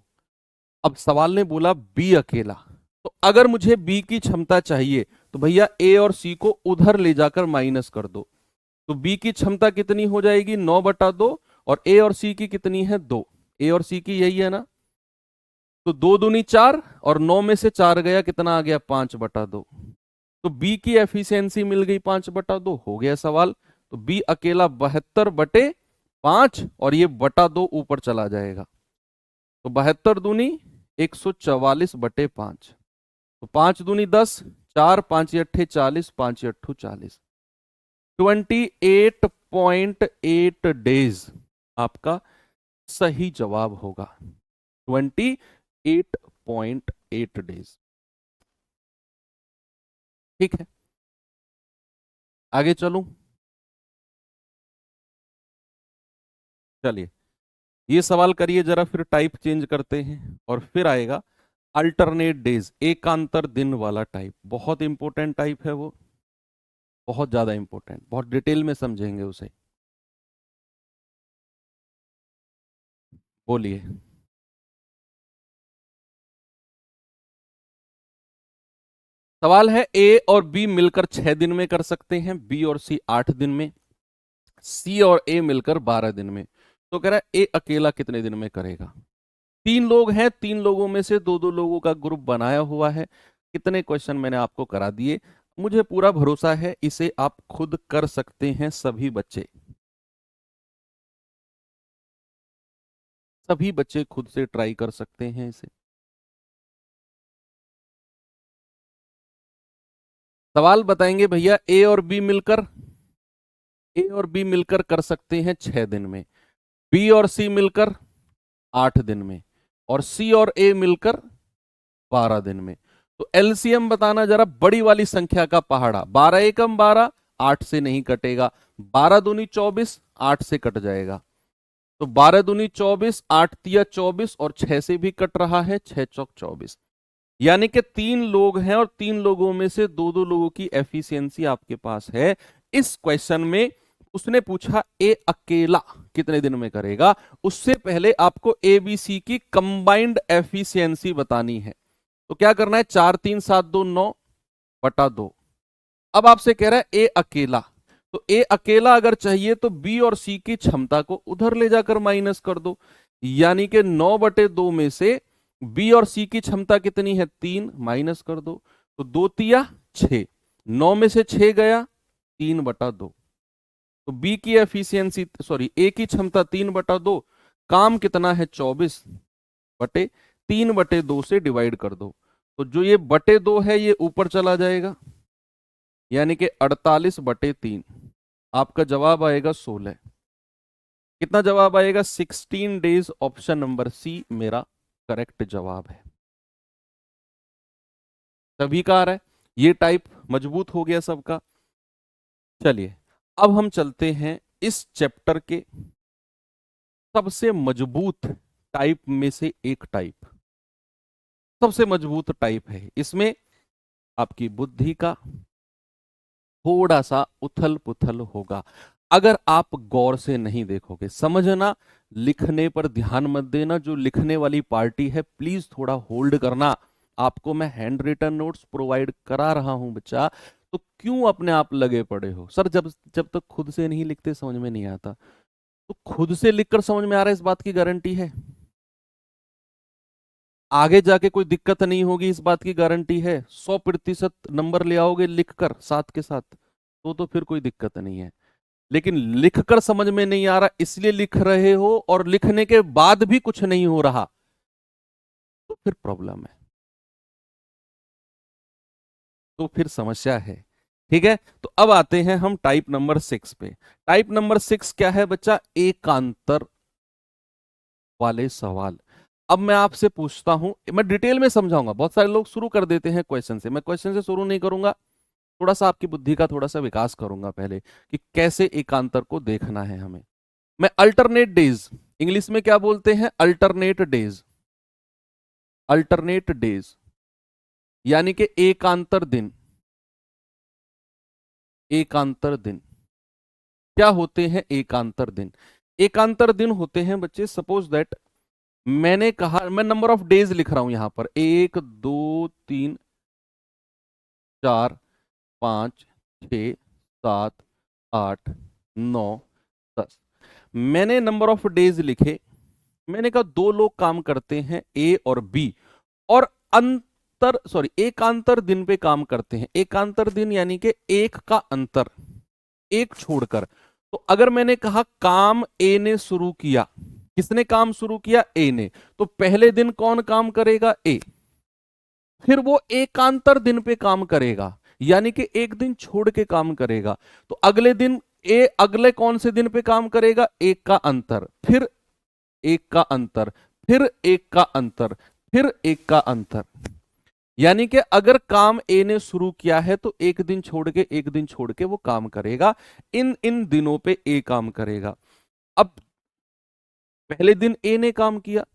अब सवाल ने बोला बी अकेला, तो अगर मुझे बी की क्षमता चाहिए तो भैया ए और सी को उधर ले जाकर माइनस कर दो। तो बी की क्षमता कितनी हो जाएगी 9/2, और ए और सी की कितनी है 2, ए और सी की यही है ना। तो 2 दूनी 4, और 9 में से 4 गया, कितना आ गया 5/2। तो बी की एफिशिएंसी मिल गई 5/2, हो गया सवाल। तो बी अकेला 72/5, और ये /2 ऊपर चला जाएगा, तो 72 दूनी 144/5। तो 5 दूनी 10, 4 5 अट्ठे 40, 5 अट्ठू 40, 28.8 डेज आपका सही जवाब होगा, 28.8 डेज। ठीक है, आगे चलूं, चलिए ये सवाल करिए जरा, फिर टाइप चेंज करते हैं, और फिर आएगा अल्टरनेट डेज, एकांतर दिन वाला टाइप। बहुत इंपॉर्टेंट टाइप है वो, बहुत ज्यादा इंपॉर्टेंट, बहुत डिटेल में समझेंगे उसे। बोलिए। सवाल है ए और बी मिलकर 6 दिन में कर सकते हैं, बी और सी 8 दिन में, सी और ए मिलकर 12 दिन में। तो कह रहा है ए अकेला कितने दिन में करेगा। 3 लोग हैं, 3 लोगों में से 2-2 लोगों का ग्रुप बनाया हुआ है। कितने क्वेश्चन मैंने आपको करा दिए, मुझे पूरा भरोसा है इसे आप खुद कर सकते हैं। सभी बच्चे खुद से ट्राई कर सकते हैं इसे। सवाल बताएंगे भैया, ए और बी मिलकर कर सकते हैं 6 दिन में, बी और सी मिलकर 8 दिन में, और सी और ए मिलकर 12 दिन में। तो एलसीएम बताना जरा, बड़ी वाली संख्या का पहाड़ा, 12 एकम 12, 8 से नहीं कटेगा, 12 दूनी 24, 8 से कट जाएगा। तो 12 दूनी 24, 8 तिया 24, और 6 से भी कट रहा है, 6 चौक 24। यानी कि 3 लोग हैं और 3 लोगों में से 2-2 लोगों की एफिशिएंसी आपके पास है। इस क्वेश्चन में उसने पूछा ए अकेला कितने दिन में करेगा, उससे पहले आपको ए बी सी की कंबाइंड एफिशिएंसी बतानी है। तो क्या करना है, 4 3 7 2 9/2। अब आपसे कह रहा है ए अकेला, तो ए अकेला अगर चाहिए तो बी और सी की क्षमता को उधर ले जाकर माइनस कर दो, यानी कि 9/2 में से बी और सी की क्षमता कितनी है 3, माइनस कर दो, तो 2 तिया 6, 9 में से 6 गया 3/2, तो बी की एफिशिएंसी सॉरी ए की क्षमता 3/2, काम कितना है 24/3/2 से डिवाइड कर दो, तो जो ये बटे 2 है ये ऊपर चला जाएगा, यानी कि 48/3, आपका जवाब आएगा 16। कितना जवाब आएगा 16 डेज, ऑप्शन नंबर सी मेरा करेक्ट जवाब है। सभी का आ रहा है, ये टाइप मजबूत हो गया सबका। चलिए अब हम चलते हैं इस चैप्टर के सबसे मजबूत टाइप में से एक टाइप, सबसे मजबूत टाइप है, इसमें आपकी बुद्धि का थोड़ा सा उथल पुथल होगा अगर आप गौर से नहीं देखोगे। समझना, लिखने पर ध्यान मत देना, जो लिखने वाली पार्टी है प्लीज थोड़ा होल्ड करना, आपको मैं हैंड रिटन नोट्स प्रोवाइड करा रहा हूं बच्चा, तो क्यों अपने आप लगे पड़े हो? सर जब जब तक खुद से नहीं लिखते समझ में नहीं आता, तो खुद से लिखकर समझ में आ रहा है इस बात की गारंटी है? आगे जाके कोई दिक्कत नहीं होगी इस बात की गारंटी है? 100% नंबर ले आओगे लिखकर साथ के साथ, तो फिर कोई दिक्कत नहीं है। लेकिन लिखकर समझ में नहीं आ रहा इसलिए लिख रहे हो और लिखने के बाद भी कुछ नहीं हो रहा, तो फिर प्रॉब्लम है, तो फिर समस्या है। ठीक है, तो अब आते हैं हम टाइप नंबर 6 पे। टाइप नंबर 6 क्या है बच्चा? एकांतर वाले सवाल। अब मैं आपसे पूछता हूं, मैं डिटेल में समझाऊंगा, बहुत सारे लोग शुरू कर देते हैं क्वेश्चन से, मैं क्वेश्चन से शुरू नहीं करूंगा, थोड़ा सा आपकी बुद्धि का थोड़ा सा विकास करूंगा पहले कि कैसे एकांतर को देखना है हमें। मैं अल्टरनेट डेज, इंग्लिश में क्या बोलते हैं? अल्टरनेट डेज, अल्टरनेट डेज यानी कि एकांतर दिन। एकांतर दिन क्या होते हैं? एकांतर दिन, एकांतर दिन होते हैं बच्चे, सपोज दैट मैंने कहा, मैं नंबर ऑफ डेज लिख रहा हूं यहां पर, 1 2 3 4 5 6 7 8 9 10, मैंने नंबर ऑफ डेज लिखे। मैंने कहा दो लोग काम करते हैं ए और बी, और अंतर सॉरी एकांतर दिन पे काम करते हैं। एकांतर दिन यानी कि एक का अंतर, एक छोड़कर। तो अगर मैंने कहा काम ए ने शुरू किया, किसने काम शुरू किया? ए ने, तो पहले दिन कौन काम करेगा? ए, फिर वो एकांतर दिन पे काम करेगा, यानी कि एक दिन छोड़ के काम करेगा, तो अगले दिन ए अगले कौन से दिन पे काम करेगा? एक का अंतर, फिर एक का अंतर, फिर एक का अंतर, फिर एक का अंतर। यानी कि अगर काम ए ने शुरू किया है तो एक दिन छोड़ के एक दिन छोड़ के वो काम करेगा, इन इन दिनों पे ए काम करेगा। अब पहले दिन ए ने काम किया,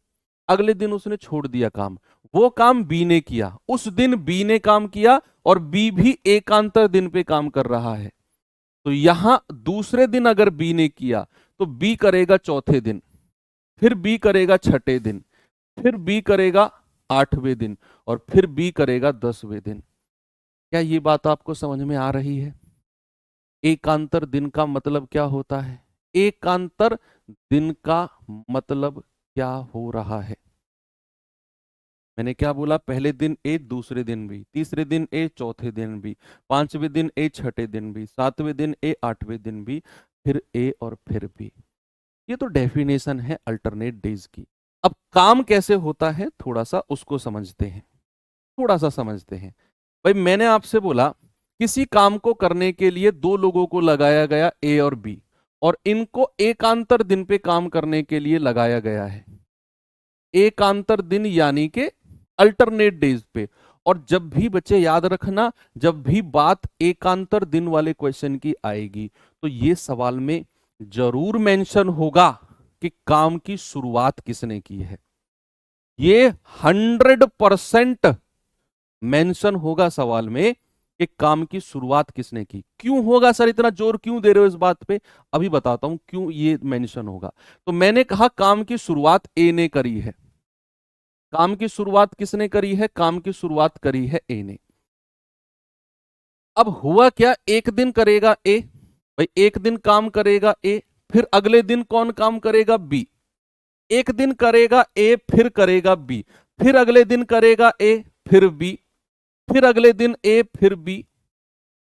अगले दिन उसने छोड़ दिया काम, वो काम बी ने किया, उस दिन बी ने काम किया, और बी भी एकांतर दिन पे काम कर रहा है। तो यहां दूसरे दिन अगर बी ने किया तो बी करेगा चौथे दिन, फिर बी करेगा छठे दिन, फिर बी करेगा 8वें दिन, और फिर बी करेगा 10वें दिन। क्या ये बात आपको समझ में आ रही है? एकांतर दिन का मतलब क्या होता है? एकांतर दिन का मतलब क्या हो रहा है? मैंने क्या बोला? पहले दिन ए, दूसरे दिन भी, तीसरे दिन ए, चौथे दिन भी, 5वें दिन ए, छठे दिन भी, 7वें दिन ए, 8वें दिन भी, फिर ए और फिर भी। ये तो डेफिनेशन है अल्टरनेट डेज की। अब काम कैसे होता है थोड़ा सा उसको समझते हैं, थोड़ा सा समझते हैं। भाई मैंने आपसे बोला किसी काम को करने के लिए दो लोगों को लगाया गया ए और बी, और इनको एकांतर दिन पे काम करने के लिए लगाया गया है। एकांतर दिन यानी कि अल्टरनेट डेज पे। और जब भी बच्चे याद रखना, जब भी बात एकांतर दिन वाले क्वेश्चन की आएगी तो ये सवाल में जरूर मेंशन होगा कि काम की शुरुआत किसने की है। ये 100% मेंशन होगा सवाल में कि काम की शुरुआत किसने की। क्यों होगा सर, इतना जोर क्यों दे रहे हो इस बात पे? अभी बताता हूं क्यों ये मेंशन होगा। तो मैंने कहा काम की शुरुआत ए ने करी है। काम की शुरुआत किसने करी है? काम की शुरुआत करी है ए ने। अब हुआ क्या, एक दिन करेगा ए, भाई एक दिन काम करेगा ए, फिर अगले दिन कौन काम करेगा? बी। एक दिन करेगा ए, फिर करेगा बी, फिर अगले दिन करेगा ए, फिर बी, फिर अगले दिन ए, फिर बी,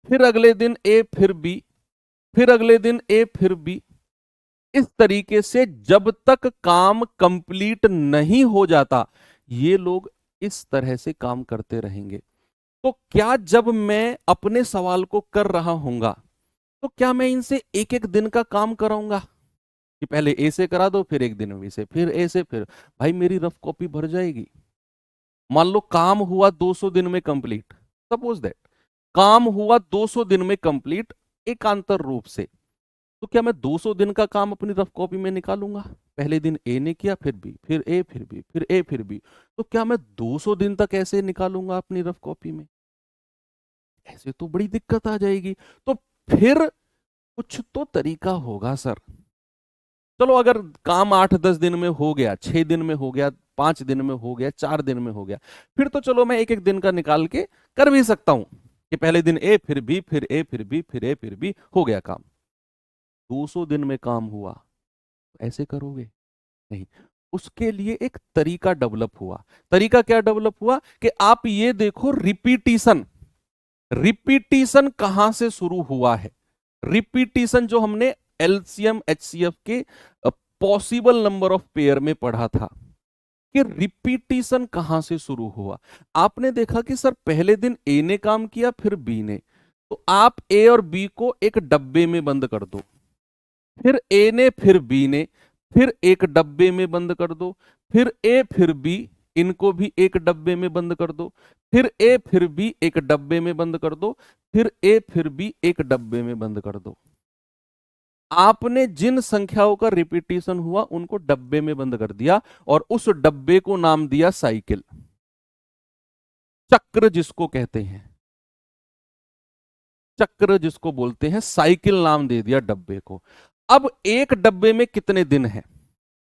फिर अगले दिन ए, फिर बी, फिर अगले दिन ए, फिर बी। इस तरीके से जब तक काम कंप्लीट नहीं हो जाता, ये लोग इस तरह से काम करते रहेंगे। तो क्या जब मैं अपने सवाल को कर रहा हूंगा, तो क्या मैं इनसे एक एक दिन का काम कराऊंगा कि पहले ए से करा दो, फिर एक दिन बी से, फिर ए से, फिर? भाई मेरी रफ कॉपी भर जाएगी। मान लो काम हुआ 200 दिन में कंप्लीट, सपोज दैट काम हुआ 200 दिन में कंप्लीट एकांतर रूप से, तो क्या मैं 200 दिन का काम अपनी रफ कॉपी में निकालूंगा? पहले दिन ए ने किया, फिर बी, फिर ए, फिर बी, फिर ए, फिर बी, तो क्या मैं 200 दिन तक ऐसे निकालूंगा अपनी रफ कॉपी में? ऐसे तो बड़ी दिक्कत आ जाएगी। तो फिर कुछ तो तरीका होगा सर। चलो अगर काम 8-10 दिन में हो गया, 6 दिन में हो गया, 5 दिन में हो गया, 4 दिन में हो गया, फिर तो चलो मैं एक एक दिन का निकाल के कर भी सकता हूं कि पहले दिन ए, फिर बी, फिर ए, फिर बी, फिर ए, फिर बी, हो गया काम। 200 दिन में काम हुआ, तो ऐसे करोगे? नहीं। उसके लिए एक तरीका डेवलप हुआ। तरीका क्या डेवलप हुआ कि आप ये देखो, रिपीटिशन। रिपीटिशन कहां से शुरू हुआ है? रिपीटिशन जो हमने एलसीएम एचसीएफ के पॉसिबल नंबर ऑफ पेयर में पढ़ा था, कि रिपीटिशन कहां से शुरू हुआ। आपने देखा कि सर पहले दिन ए ने काम किया, फिर बी ने, तो आप ए और बी को एक डब्बे में बंद कर दो, फिर ए ने, फिर बी ने, फिर एक डब्बे में बंद कर दो, फिर ए, फिर बी, इनको भी एक डब्बे में बंद कर दो, फिर ए, फिर बी एक डब्बे में बंद कर दो, फिर ए, फिर बी एक डब्बे में बंद कर दो। आपने जिन संख्याओं का रिपीटिशन हुआ उनको डब्बे में बंद कर दिया, और उस डब्बे को नाम दिया साइकिल, चक्र जिसको कहते हैं, चक्र जिसको बोलते हैं, साइकिल नाम दे दिया डब्बे को। अब एक डब्बे में कितने दिन हैं?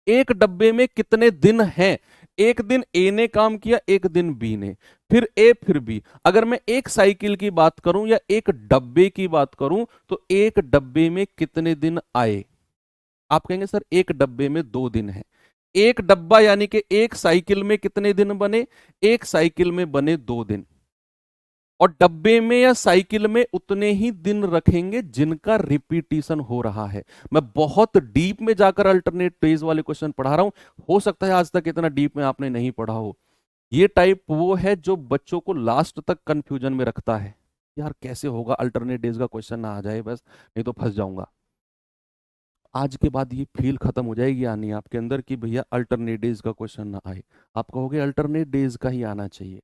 एक डब्बे में कितने दिन हैं? एक दिन ए ने काम किया, एक दिन बी ने, फिर ए, फिर बी। अगर मैं एक साइकिल की बात करूं या एक डब्बे की बात करूं, तो एक डब्बे में कितने दिन आए? आप कहेंगे सर एक डब्बे में 2 दिन है। एक डब्बा यानी कि एक साइकिल में कितने दिन बने? एक साइकिल में बने 2 दिन। और डब्बे में या साइकिल में उतने ही दिन रखेंगे जिनका रिपीटिशन हो रहा है। मैं बहुत डीप में जाकर अल्टरनेट डेज वाले क्वेश्चन पढ़ा रहा हूं, हो सकता है आज तक इतना डीप में आपने नहीं पढ़ा हो। ये टाइप वो है जो बच्चों को लास्ट तक कंफ्यूजन में रखता है, यार कैसे होगा अल्टरनेट डेज का क्वेश्चन ना आ जाए बस, नहीं तो फंस जाऊंगा। आज के बाद ये फील खत्म हो जाएगी आनी आपके अंदर कि भैया अल्टरनेट डेज का क्वेश्चन ना आए, आप कहोगे अल्टरनेट डेज का ही आना चाहिए।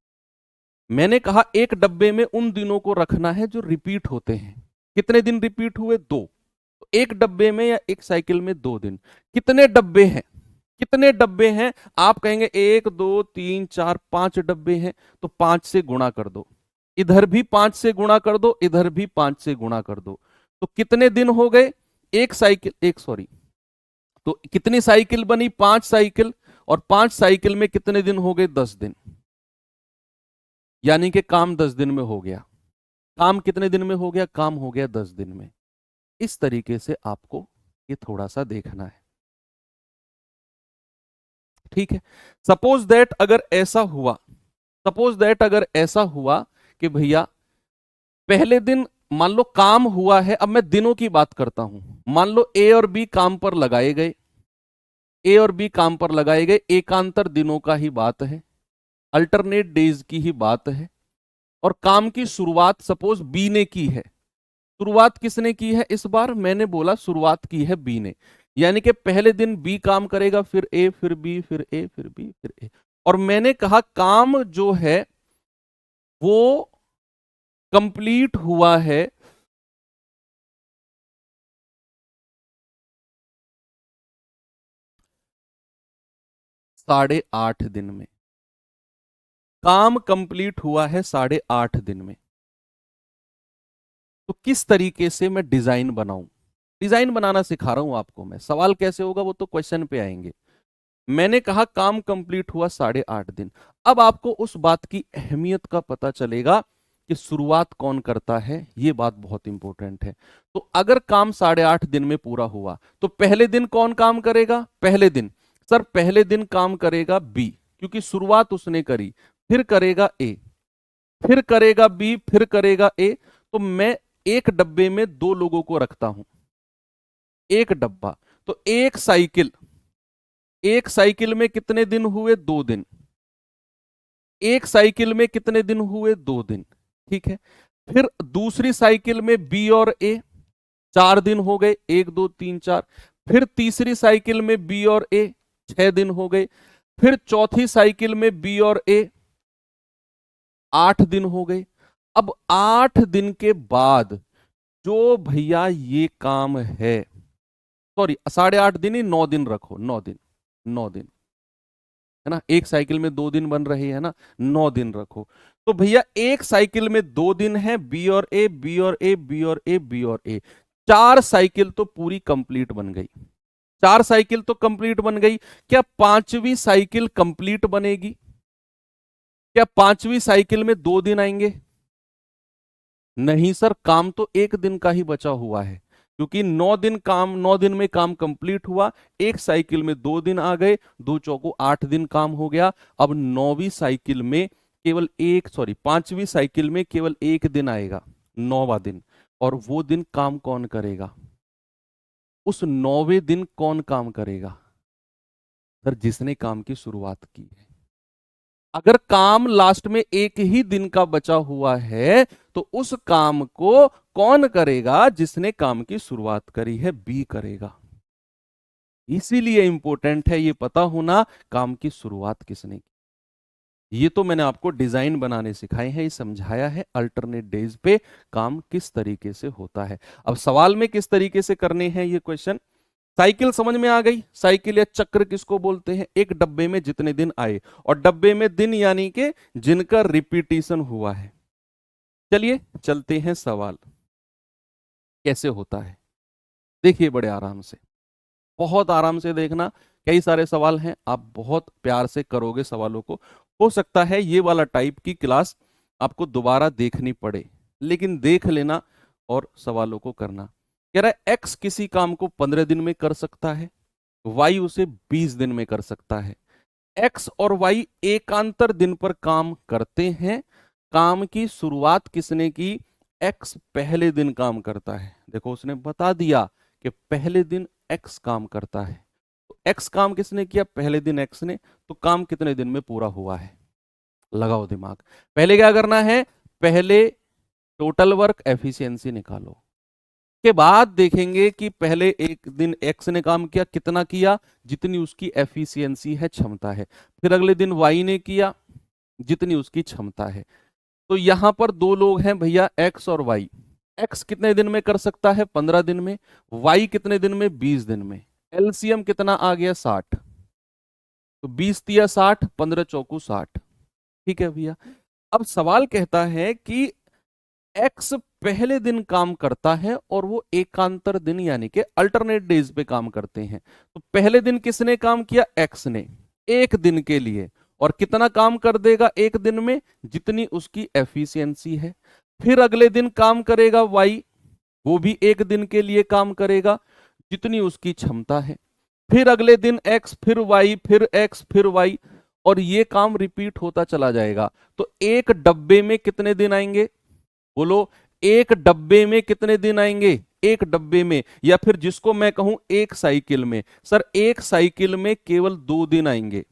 मैंने कहा एक डब्बे में उन दिनों को रखना है जो रिपीट होते हैं। कितने दिन रिपीट हुए? 2। तो एक डब्बे में या एक साइकिल में 2 दिन। कितने डब्बे हैं? कितने डब्बे हैं? आप कहेंगे 1 2 3 4 5 डब्बे हैं, तो 5 से गुणा कर दो, इधर भी 5 से गुणा कर दो, इधर भी 5 से गुणा कर दो, तो कितने दिन हो गए? एक साइकिल, एक सॉरी, तो कितनी साइकिल बनी? 5 साइकिल, और 5 साइकिल में कितने दिन हो गए? 10 दिन। यानी कि काम 10 दिन में हो गया। काम कितने दिन में हो गया? काम हो गया 10 दिन में। इस तरीके से आपको ये थोड़ा सा देखना है, ठीक है। सपोज दैट अगर ऐसा हुआ, सपोज दैट अगर ऐसा हुआ कि भैया पहले दिन, मान लो काम हुआ है, अब मैं दिनों की बात करता हूं, मान लो ए और बी काम पर लगाए गए, ए और बी काम पर लगाए गए, एकांतर दिनों का ही बात है, अल्टरनेट डेज की ही बात है, और काम की शुरुआत सपोज बी ने की है। शुरुआत किसने की है? इस बार मैंने बोला शुरुआत की है बी ने, यानी कि पहले दिन बी काम करेगा, फिर ए, फिर बी, फिर ए, फिर बी, फिर ए। और मैंने कहा काम जो है वो कंप्लीट हुआ है 8.5 दिन में। काम कंप्लीट हुआ है 8.5 दिन में। तो किस तरीके से मैं डिजाइन बनाऊं? डिजाइन बनाना सिखा रहा हूं आपको मैं, सवाल कैसे होगा वो तो क्वेश्चन पे आएंगे। मैंने कहा काम कंप्लीट हुआ 8.5 दिन। अब आपको उस बात की अहमियत का पता चलेगा कि शुरुआत कौन करता है, ये बात बहुत इंपॉर्टेंट है। तो अगर काम 8.5 दिन में पूरा हुआ तो पहले दिन कौन काम करेगा? पहले दिन सर पहले दिन काम करेगा बी, क्योंकि शुरुआत उसने करी, फिर करेगा ए, फिर करेगा बी, फिर करेगा ए। तो मैं एक डब्बे में 2 लोगों को रखता हूं, एक डब्बा। तो एक साइकिल में कितने दिन हुए? 2 दिन। एक साइकिल में कितने दिन हुए? 2 दिन। ठीक है, फिर दूसरी साइकिल में बी और ए 4 दिन हो गए, 1 2 3 4। फिर तीसरी साइकिल में बी और ए 6 दिन हो गए। फिर चौथी साइकिल में बी और ए 8 दिन हो गए। अब 8 दिन के बाद जो भैया ये काम है, सॉरी 8.5 दिन ही, 9 दिन रखो, 9 दिन, 9 दिन है ना, एक साइकिल में 2 दिन बन रहे हैं ना, 9 दिन रखो। तो भैया एक साइकिल में 2 दिन है, बी और ए, बी और ए, बी और ए, बी और ए, 4 साइकिल तो पूरी कंप्लीट बन गई। 4 साइकिल तो कंप्लीट बन गई। क्या 5वीं साइकिल कंप्लीट बनेगी? क्या 5वीं साइकिल में 2 दिन आएंगे? नहीं सर, काम तो 1 दिन का ही बचा हुआ है, क्योंकि 9 दिन में काम कंप्लीट हुआ, एक साइकिल में 2 दिन आ गए, 2 चौको 8 दिन काम हो गया। अब 9वीं साइकिल में केवल 5वीं साइकिल में केवल 1 दिन आएगा, 9वां दिन। और वो दिन काम कौन करेगा? उस 9वें दिन कौन काम करेगा? सर जिसने काम की शुरुआत की है। अगर काम लास्ट में 1 ही दिन का बचा हुआ है तो उस काम को कौन करेगा? जिसने काम की शुरुआत करी है, बी करेगा। इसीलिए इंपॉर्टेंट है ये पता होना काम की शुरुआत किसने की। ये तो मैंने आपको डिजाइन बनाने सिखाए हैं, ये समझाया है अल्टरनेट डेज पे काम किस तरीके से होता है। अब सवाल में किस तरीके से करने हैं ये क्वेश्चन। साइकिल समझ में आ गई? साइकिल या चक्र किसको बोलते हैं? एक डब्बे में जितने दिन आए, और डब्बे में दिन यानी कि जिनका रिपीटिशन हुआ है। चलिए चलते हैं सवाल कैसे होता है। देखिए बड़े आराम से, बहुत आराम से देखना। कई सारे सवाल हैं, आप बहुत प्यार से करोगे सवालों को। हो सकता है ये वाला टाइप की क्लास आपको दोबारा देखनी पड़े, लेकिन देख लेना और सवालों को करना। कह रहा है एक्स किसी काम को 15 दिन में कर सकता है, वाई उसे 20 दिन में कर सकता है। एक्स और वाई एकांतर दिन पर काम करते हैं। काम की शुरुआत किसने की? एक्स पहले दिन काम करता है। देखो उसने बता दिया कि पहले दिन एक्स काम करता है। तो एक्स काम किसने किया? पहले दिन एक्स ने। तो काम कितने दिन में पूरा हुआ है? लगाओ दिमाग। पहले क्या करना है? पहले टोटल वर्क एफिशिएंसी निकालो। के बाद देखेंगे कि पहले एक दिन एक्स ने काम किया, कितना किया? जितनी उसकी एफिशिएंसी है, क्षमता है। फिर अगले दिन वाई ने किया जितनी उसकी क्षमता है। तो यहां पर 2 लोग हैं भैया, एक्स और वाई। एक्स कितने दिन में कर सकता है? 15 दिन में। वाई कितने दिन में? 20 दिन में। एलसीएम कितना आ गया? 60। तो 20 तिया 60, 15 चौकू 60। ठीक है भैया। अब सवाल कहता है कि एक्स पहले दिन काम करता है और वो एकांतर दिन यानी कि अल्टरनेट डेज पे काम करते हैं। तो पहले दिन किसने काम किया? एक्स ने, 1 दिन के लिए। और कितना काम कर देगा 1 दिन में? जितनी उसकी एफिशिएंसी है। फिर अगले दिन काम करेगा वाई, वो भी 1 दिन के लिए काम करेगा जितनी उसकी क्षमता है। फिर अगले दिन एक्स, फिर वाई, फिर एक्स, फिर वाई, और ये काम रिपीट होता चला जाएगा। तो एक डब्बे में कितने दिन आएंगे? बोलो, एक डब्बे में कितने दिन आएंगे? एक डब्बे में, या फिर जिसको मैं कहूं एक साइकिल में। सर एक साइकिल में केवल 2 दिन आएंगे,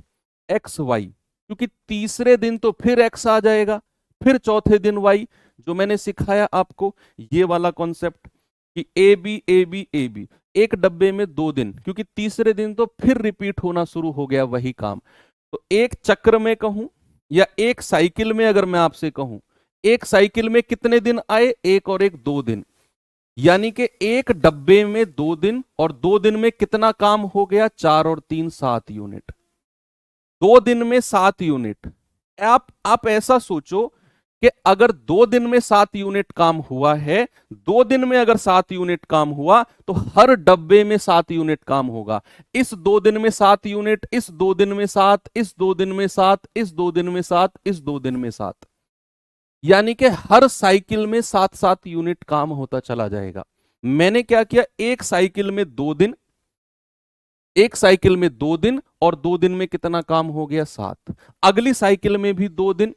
एक्स वाई, क्योंकि तीसरे दिन तो फिर एक्स आ जाएगा, फिर चौथे दिन वाई। जो मैंने सिखाया आपको ये वाला कॉन्सेप्ट कि a b a b a b, एक डब्बे में 2 दिन, क्योंकि तीसरे दिन तो फिर रिपीट होना शुरू हो गया वही काम। तो एक चक्र में कहूं या एक साइकिल में अगर मैं आपसे कहूं, एक साइकिल में कितने दिन आए? 1 और 1 2 दिन, यानी कि एक डब्बे में 2 दिन, और 2 दिन में कितना काम हो गया? 4 और 3 7 यूनिट। 2 दिन में 7 यूनिट। आप ऐसा सोचो कि अगर 2 दिन में 7 यूनिट काम हुआ है, 2 दिन में अगर 7 यूनिट काम हुआ तो हर डब्बे में 7 यूनिट काम होगा। इस 2 दिन में 7 यूनिट, इस 2 दिन में 7, इस 2 दिन में 7, इस 2 दिन में 7, इस 2 दिन में 7। यानी कि हर साइकिल में 7-7 यूनिट काम होता चला जाएगा। मैंने क्या किया, एक साइकिल में 2 दिन, एक साइकिल में 2 दिन, और 2 दिन में कितना काम हो गया, 7। अगली साइकिल में भी 2 दिन,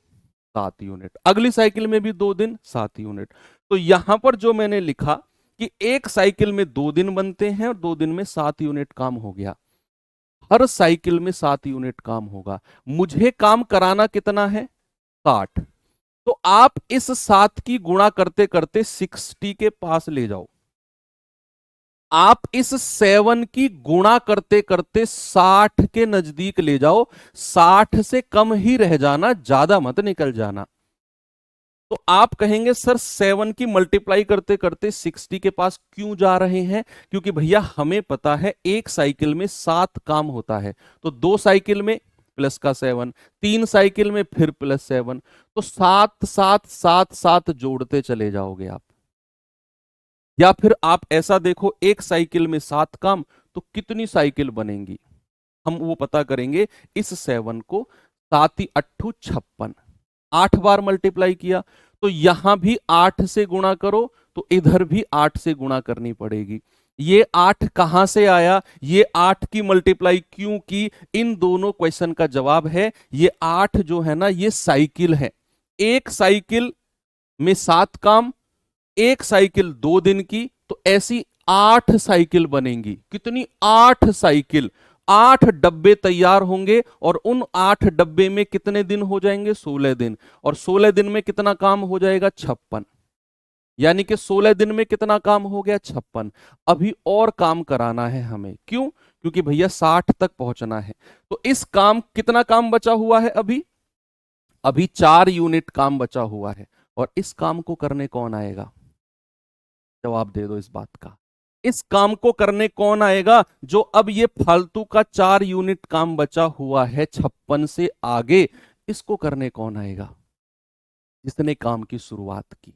7 यूनिट, अगली साइकिल में भी 2 दिन, 7 यूनिट। तो यहां पर जो मैंने लिखा कि एक साइकिल में 2 दिन बनते हैं और 2 दिन में 7 यूनिट काम हो गया, हर साइकिल में 7 यूनिट काम होगा। मुझे काम कराना कितना है, 60। तो आप इस 7 की गुणा करते करते 60 के पास ले जाओ, आप इस 7 की गुणा करते करते 60 के नजदीक ले जाओ, 60 से कम ही रह जाना, ज्यादा मत निकल जाना। तो आप कहेंगे सर 7 की मल्टीप्लाई करते करते 60 के पास क्यों जा रहे हैं, क्योंकि भैया हमें पता है एक साइकिल में 7 काम होता है, तो 2 साइकिल में प्लस का 7, 3 साइकिल में फिर प्लस 7, तो 7 7 7 7 जोड़ते चले जाओगे आप। या फिर आप ऐसा देखो, एक साइकिल में 7 काम, तो कितनी साइकिल बनेंगी, हम वो पता करेंगे। इस 7 को 7×8 = 56, 8 बार मल्टीप्लाई किया, तो यहां भी 8 से गुणा करो, तो इधर भी 8 से गुणा करनी पड़ेगी। ये 8 कहां से आया, ये 8 की मल्टीप्लाई क्यों की, इन दोनों क्वेश्चन का जवाब है ये 8 जो है ना, ये साइकिल है। एक साइकिल में 7 काम, एक साइकिल 2 दिन की, तो ऐसी 8 साइकिल बनेंगी। कितनी, 8 साइकिल, 8 डब्बे तैयार होंगे, और उन 8 डब्बे में कितने दिन हो जाएंगे, 16 दिन, और 16 दिन में कितना काम हो जाएगा, 56। यानी कि 16 दिन में कितना काम हो गया, 56। अभी और काम कराना है हमें, क्यों, क्योंकि भैया 60 तक पहुंचना है। तो इस काम, कितना काम बचा हुआ है अभी, अभी 4 यूनिट काम बचा हुआ है, और इस काम को करने कौन आएगा, जवाब दे दो इस बात का। इस काम को करने कौन आएगा, जो अब ये फालतू का 4 यूनिट काम बचा हुआ है 56 से आगे, इसको करने कौन आएगा, जिसने काम की शुरुआत की,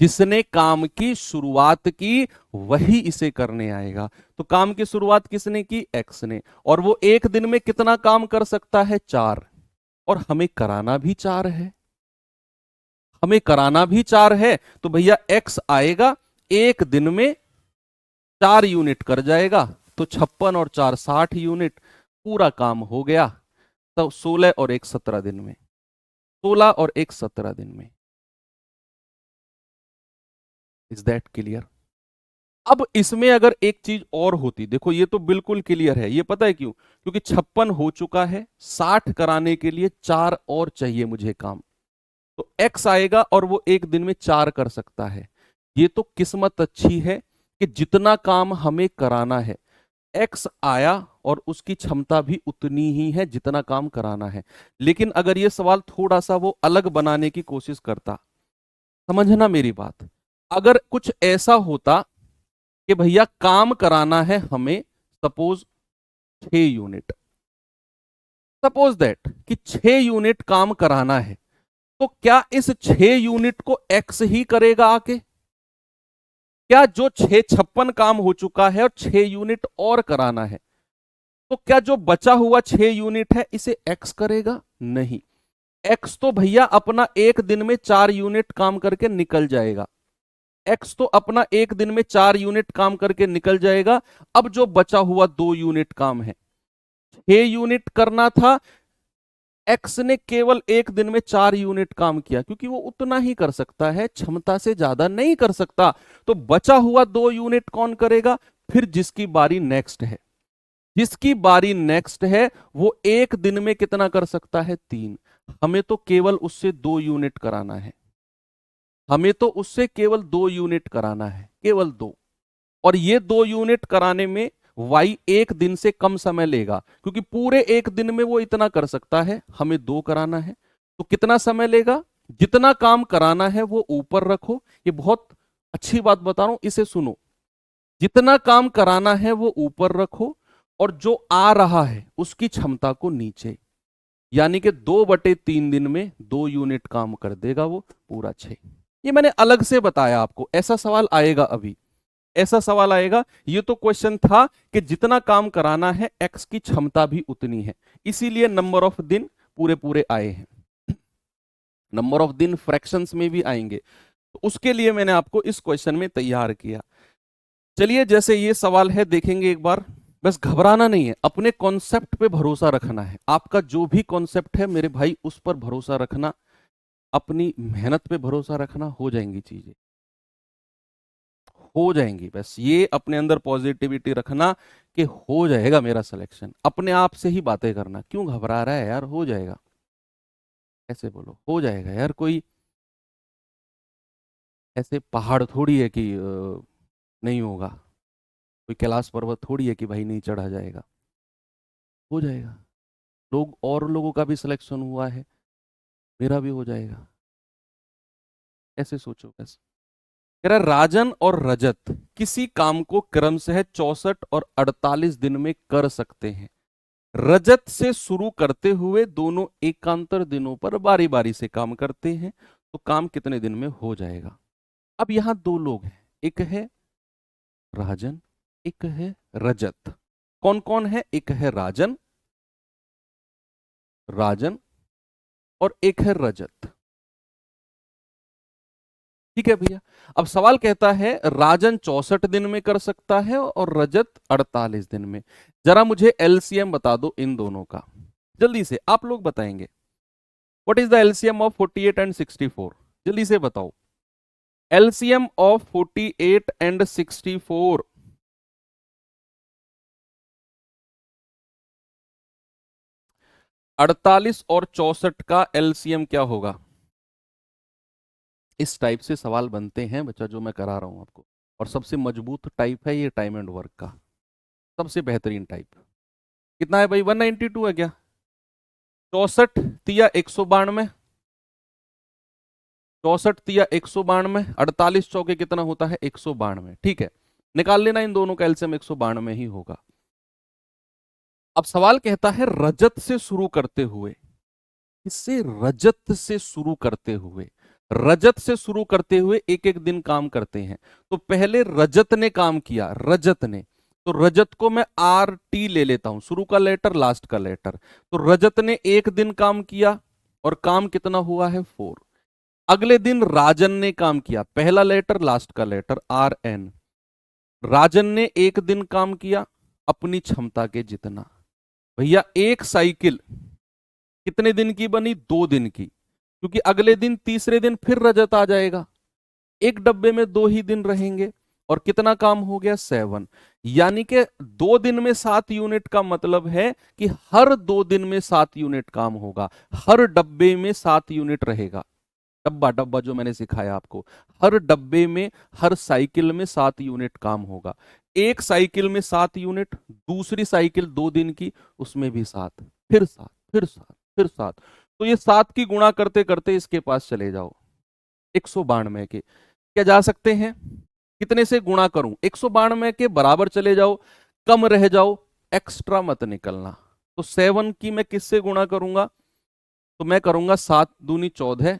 जिसने काम की शुरुआत की वही इसे करने आएगा। तो काम की शुरुआत किसने की, एक्स ने, और वो एक दिन में कितना काम कर सकता है, 4, और हमें कराना भी 4 है, हमें कराना भी 4 है। तो भैया एक्स आएगा, एक दिन में 4 यूनिट कर जाएगा, तो 56 और 4 60 यूनिट, पूरा काम हो गया। तो 16 और 1 17 दिन में, 16 और 1 17 दिन में। Is that clear. अब इसमें अगर एक चीज और होती, देखो ये तो बिल्कुल क्लियर है, ये पता है क्यों, क्योंकि 56 हो चुका है, 60 कराने के लिए 4 और चाहिए मुझे काम, तो एक्स आएगा और वो एक दिन में 4 कर सकता है। ये तो किस्मत अच्छी है कि जितना काम हमें कराना है, एक्स आया और उसकी क्षमता भी उतनी ही है जितना काम कराना है। लेकिन अगर ये सवाल थोड़ा सा वो अलग बनाने की कोशिश करता, समझना मेरी बात, अगर कुछ ऐसा होता कि भैया काम कराना है हमें सपोज 6 यूनिट, सपोज दैट कि 6 यूनिट काम कराना है, तो क्या इस 6 यूनिट को एक्स ही करेगा आके, क्या जो 56 काम हो चुका है और 6 यूनिट और कराना है, तो क्या जो बचा हुआ 6 यूनिट है इसे एक्स करेगा, नहीं। एक्स तो भैया अपना एक दिन में 4 यूनिट काम करके निकल जाएगा, एक्स तो अपना एक दिन में 4 यूनिट काम करके निकल जाएगा। अब जो बचा हुआ 2 यूनिट काम है, 6 यूनिट करना था, एक्स ने केवल एक दिन में 4 यूनिट काम किया, क्योंकि वो उतना ही कर सकता है, क्षमता से ज्यादा नहीं कर सकता। तो बचा हुआ 2 यूनिट कौन करेगा, फिर जिसकी बारी नेक्स्ट है, जिसकी बारी नेक्स्ट है वो एक दिन में कितना कर सकता है, 3। हमें तो केवल उससे 2 यूनिट कराना है, हमें तो उससे केवल 2 यूनिट कराना है, केवल 2। और ये 2 यूनिट कराने में वाई एक दिन से कम समय लेगा, क्योंकि पूरे एक दिन में वो इतना कर सकता है, हमें 2 कराना है, तो कितना समय लेगा, जितना काम कराना है वो ऊपर रखो। ये बहुत अच्छी बात बता रहा हूं, इसे सुनो, जितना काम कराना है वो ऊपर रखो, और जो आ रहा है उसकी क्षमता को नीचे, यानी कि 2/3 दिन में 2 यूनिट काम कर देगा वो, पूरा 6। ये मैंने अलग से बताया आपको, ऐसा सवाल आएगा अभी, ऐसा सवाल आएगा। ये तो क्वेश्चन था कि जितना काम कराना है एक्स की क्षमता भी उतनी है, इसीलिए नंबर ऑफ दिन पूरे पूरे आए हैं। नंबर ऑफ दिन फ्रैक्शंस में भी आएंगे, तो उसके लिए मैंने आपको इस क्वेश्चन में तैयार किया। चलिए, जैसे ये सवाल है देखेंगे एक बार। बस घबराना नहीं है, अपने कॉन्सेप्ट पे भरोसा रखना है। आपका जो भी कॉन्सेप्ट है मेरे भाई, उस पर भरोसा रखना, अपनी मेहनत पे भरोसा रखना, हो जाएंगी चीजें, हो जाएंगी। बस ये अपने अंदर पॉजिटिविटी रखना कि हो जाएगा मेरा सिलेक्शन। अपने आप से ही बातें करना, क्यों घबरा रहा है यार, हो जाएगा। ऐसे बोलो, हो जाएगा यार। कोई ऐसे पहाड़ थोड़ी है कि नहीं होगा, कोई कैलाश पर्वत थोड़ी है कि भाई नहीं चढ़ा जाएगा, हो जाएगा। लोग और लोगों का भी सिलेक्शन हुआ है, मेरा भी हो जाएगा। ऐसे सोचो बस। कह रहा है, राजन और रजत किसी काम को क्रमशः 64 और 48 दिन में कर सकते हैं। रजत से शुरू करते हुए दोनों एकांतर दिनों पर बारी बारी से काम करते हैं, तो काम कितने दिन में हो जाएगा। अब यहां दो लोग हैं, एक है राजन, एक है रजत। कौन कौन है? एक है राजन, राजन और एक है रजत। ठीक है भैया। अब सवाल कहता है राजन 64 दिन में कर सकता है और रजत 48 दिन में। जरा मुझे एलसीएम बता दो इन दोनों का, जल्दी से आप लोग बताएंगे। What is the LCM of 48 and 64? जल्दी से बताओ। LCM of 48 and 64। अड़तालीस और 64 का एलसीएम क्या होगा? इस टाइप से सवाल बनते हैं बच्चा, जो मैं करा रहा हूं आपको। और सबसे मजबूत टाइप है ये टाइम एंड वर्क का, सबसे बेहतरीन टाइप। कितना है भाई? 192 है क्या? 64 तिया 192, 64 तिया 192, 48 चौके कितना होता है? 192। ठीक है, निकाल लेना इन दोनों का एलसीएम, 192 ही होगा। अब सवाल कहता है रजत से शुरू करते हुए, इससे रजत से शुरू करते हुए, रजत से शुरू करते हुए एक एक दिन काम करते हैं। तो पहले रजत ने काम किया, रजत ने, तो रजत को मैं आर टी ले लेता हूं, शुरू का लेटर लास्ट का लेटर। तो रजत ने एक दिन काम किया और काम कितना हुआ है? 4। अगले दिन राजन ने काम किया, पहला लेटर लास्ट का लेटर आर एन। राजन ने एक दिन काम किया अपनी क्षमता के जितना। भैया एक साइकिल कितने दिन की बनी? 2 दिन की, क्योंकि अगले दिन तीसरे दिन फिर रजत आ जाएगा। एक डब्बे में 2 ही दिन रहेंगे और कितना काम हो गया? 7। यानी कि 2 दिन में 7 यूनिट का मतलब है कि हर 2 दिन में 7 यूनिट काम होगा, हर डब्बे में 7 यूनिट रहेगा। डब्बा डब्बा जो मैंने सिखाया आपको, हर डब्बे में, हर साइकिल में 7 यूनिट काम होगा। एक साइकिल में 7 यूनिट, दूसरी साइकिल 2 दिन की, उसमें भी 7, फिर 7, फिर 7, फिर 7। तो ये 7 की गुणा करते करते इसके पास चले जाओ, 192 के। क्या जा सकते हैं? कितने से गुणा करूं? 192 के बराबर चले जाओ, कम रह जाओ, एक्स्ट्रा मत निकलना। तो 7 की मैं किससे गुणा करूंगा? तो मैं करूंगा 7 दूनी 14,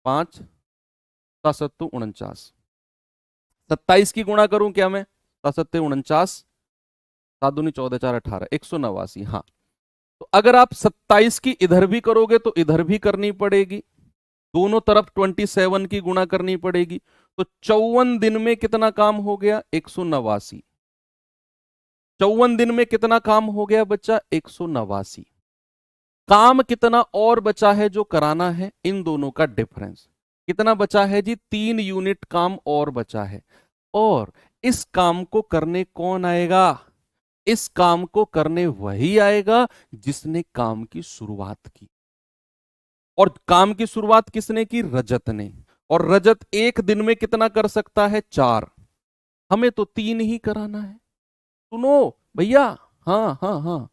5 7 सत्तू 49। 27 की गुणा करूं क्या मैं? 7 सत्ते 49, 7 दूनी 14 4 18, 189। हाँ, तो अगर आप 27 की इधर भी करोगे तो इधर भी करनी पड़ेगी, दोनों तरफ 27 की गुणा करनी पड़ेगी। तो 54 दिन में कितना काम हो गया? 189। 54 दिन में कितना काम हो गया बच्चा? 189। काम कितना और बचा है जो कराना है? इन दोनों का डिफरेंस कितना बचा है जी? 3 यूनिट काम और बचा है। और इस काम को करने कौन आएगा? इस काम को करने वही आएगा जिसने काम की शुरुआत की। और काम की शुरुआत किसने की? रजत ने। और रजत एक दिन में कितना कर सकता है? 4। हमें तो 3 ही कराना है। सुनो भैया, हाँ हाँ हाँ,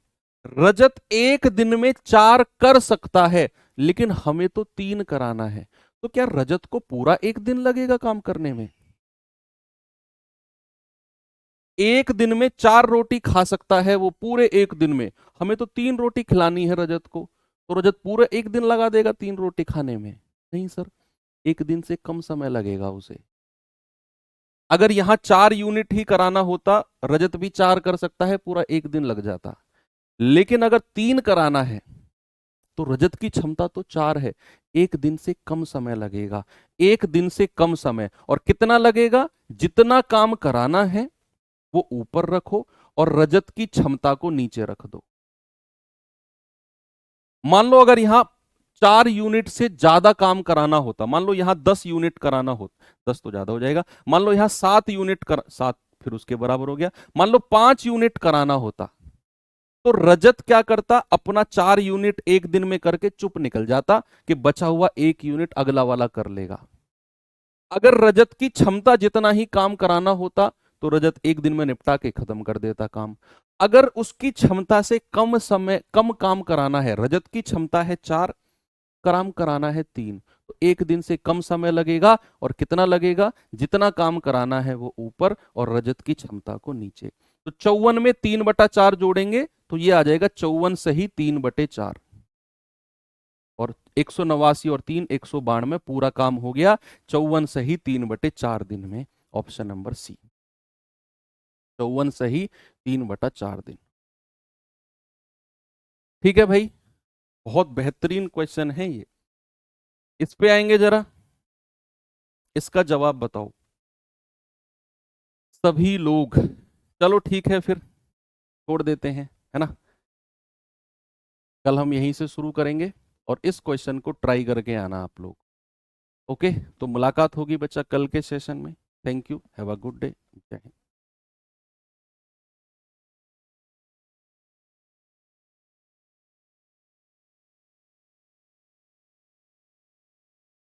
रजत एक दिन में 4 कर सकता है, लेकिन हमें तो 3 कराना है। तो क्या रजत को पूरा एक दिन लगेगा काम करने में? एक दिन में 4 रोटी खा सकता है वो, पूरे एक दिन में। हमें तो 3 रोटी खिलानी है रजत को, तो रजत पूरा एक दिन लगा देगा 3 रोटी खाने में? नहीं सर, एक दिन से कम समय लगेगा उसे। अगर यहां 4 यूनिट ही कराना होता, रजत भी 4 कर सकता है, पूरा एक दिन लग जाता। लेकिन अगर 3 कराना है तो रजत की क्षमता तो 4 है, एक दिन से कम समय लगेगा, एक दिन से कम समय। और कितना लगेगा? जितना काम कराना है वो ऊपर रखो और रजत की क्षमता को नीचे रख दो। मान लो अगर यहां 4 यूनिट से ज्यादा काम कराना होता, मान लो यहां 10 यूनिट कराना होता, 10 तो ज्यादा हो जाएगा, मान लो यहां 7 यूनिट कर 7 फिर उसके बराबर हो गया, मान लो 5 यूनिट कराना होता, तो रजत क्या करता? अपना 4 यूनिट एक दिन में करके चुप निकल जाता कि बचा हुआ 1 यूनिट अगला वाला कर लेगा। अगर रजत की क्षमता जितना ही काम कराना होता तो रजत एक दिन में निपटा के खत्म कर देता काम। अगर उसकी क्षमता से कम समय कम काम कराना है, रजत की क्षमता है 4, काम कराना है 3, तो एक दिन से कम समय लगेगा। और कितना लगेगा? जितना काम कराना है वो ऊपर और रजत की क्षमता को नीचे। तो 54 में 3/4 जोड़ेंगे तो ये आ जाएगा 54 सही 3/4। और 189 और 3 192 पूरा काम हो गया 54 सही 3/4 दिन में। ऑप्शन नंबर सी, 54 सही 3/4 दिन। ठीक है भाई, बहुत बेहतरीन क्वेश्चन है ये। इस पे आएंगे जरा, इसका जवाब बताओ सभी लोग। चलो ठीक है फिर, छोड़ देते हैं, है ना। कल हम यहीं से शुरू करेंगे और इस क्वेश्चन को ट्राई करके आना आप लोग। ओके, तो मुलाकात होगी बच्चा कल के सेशन में। Thank you, have a good day, जय हिंद।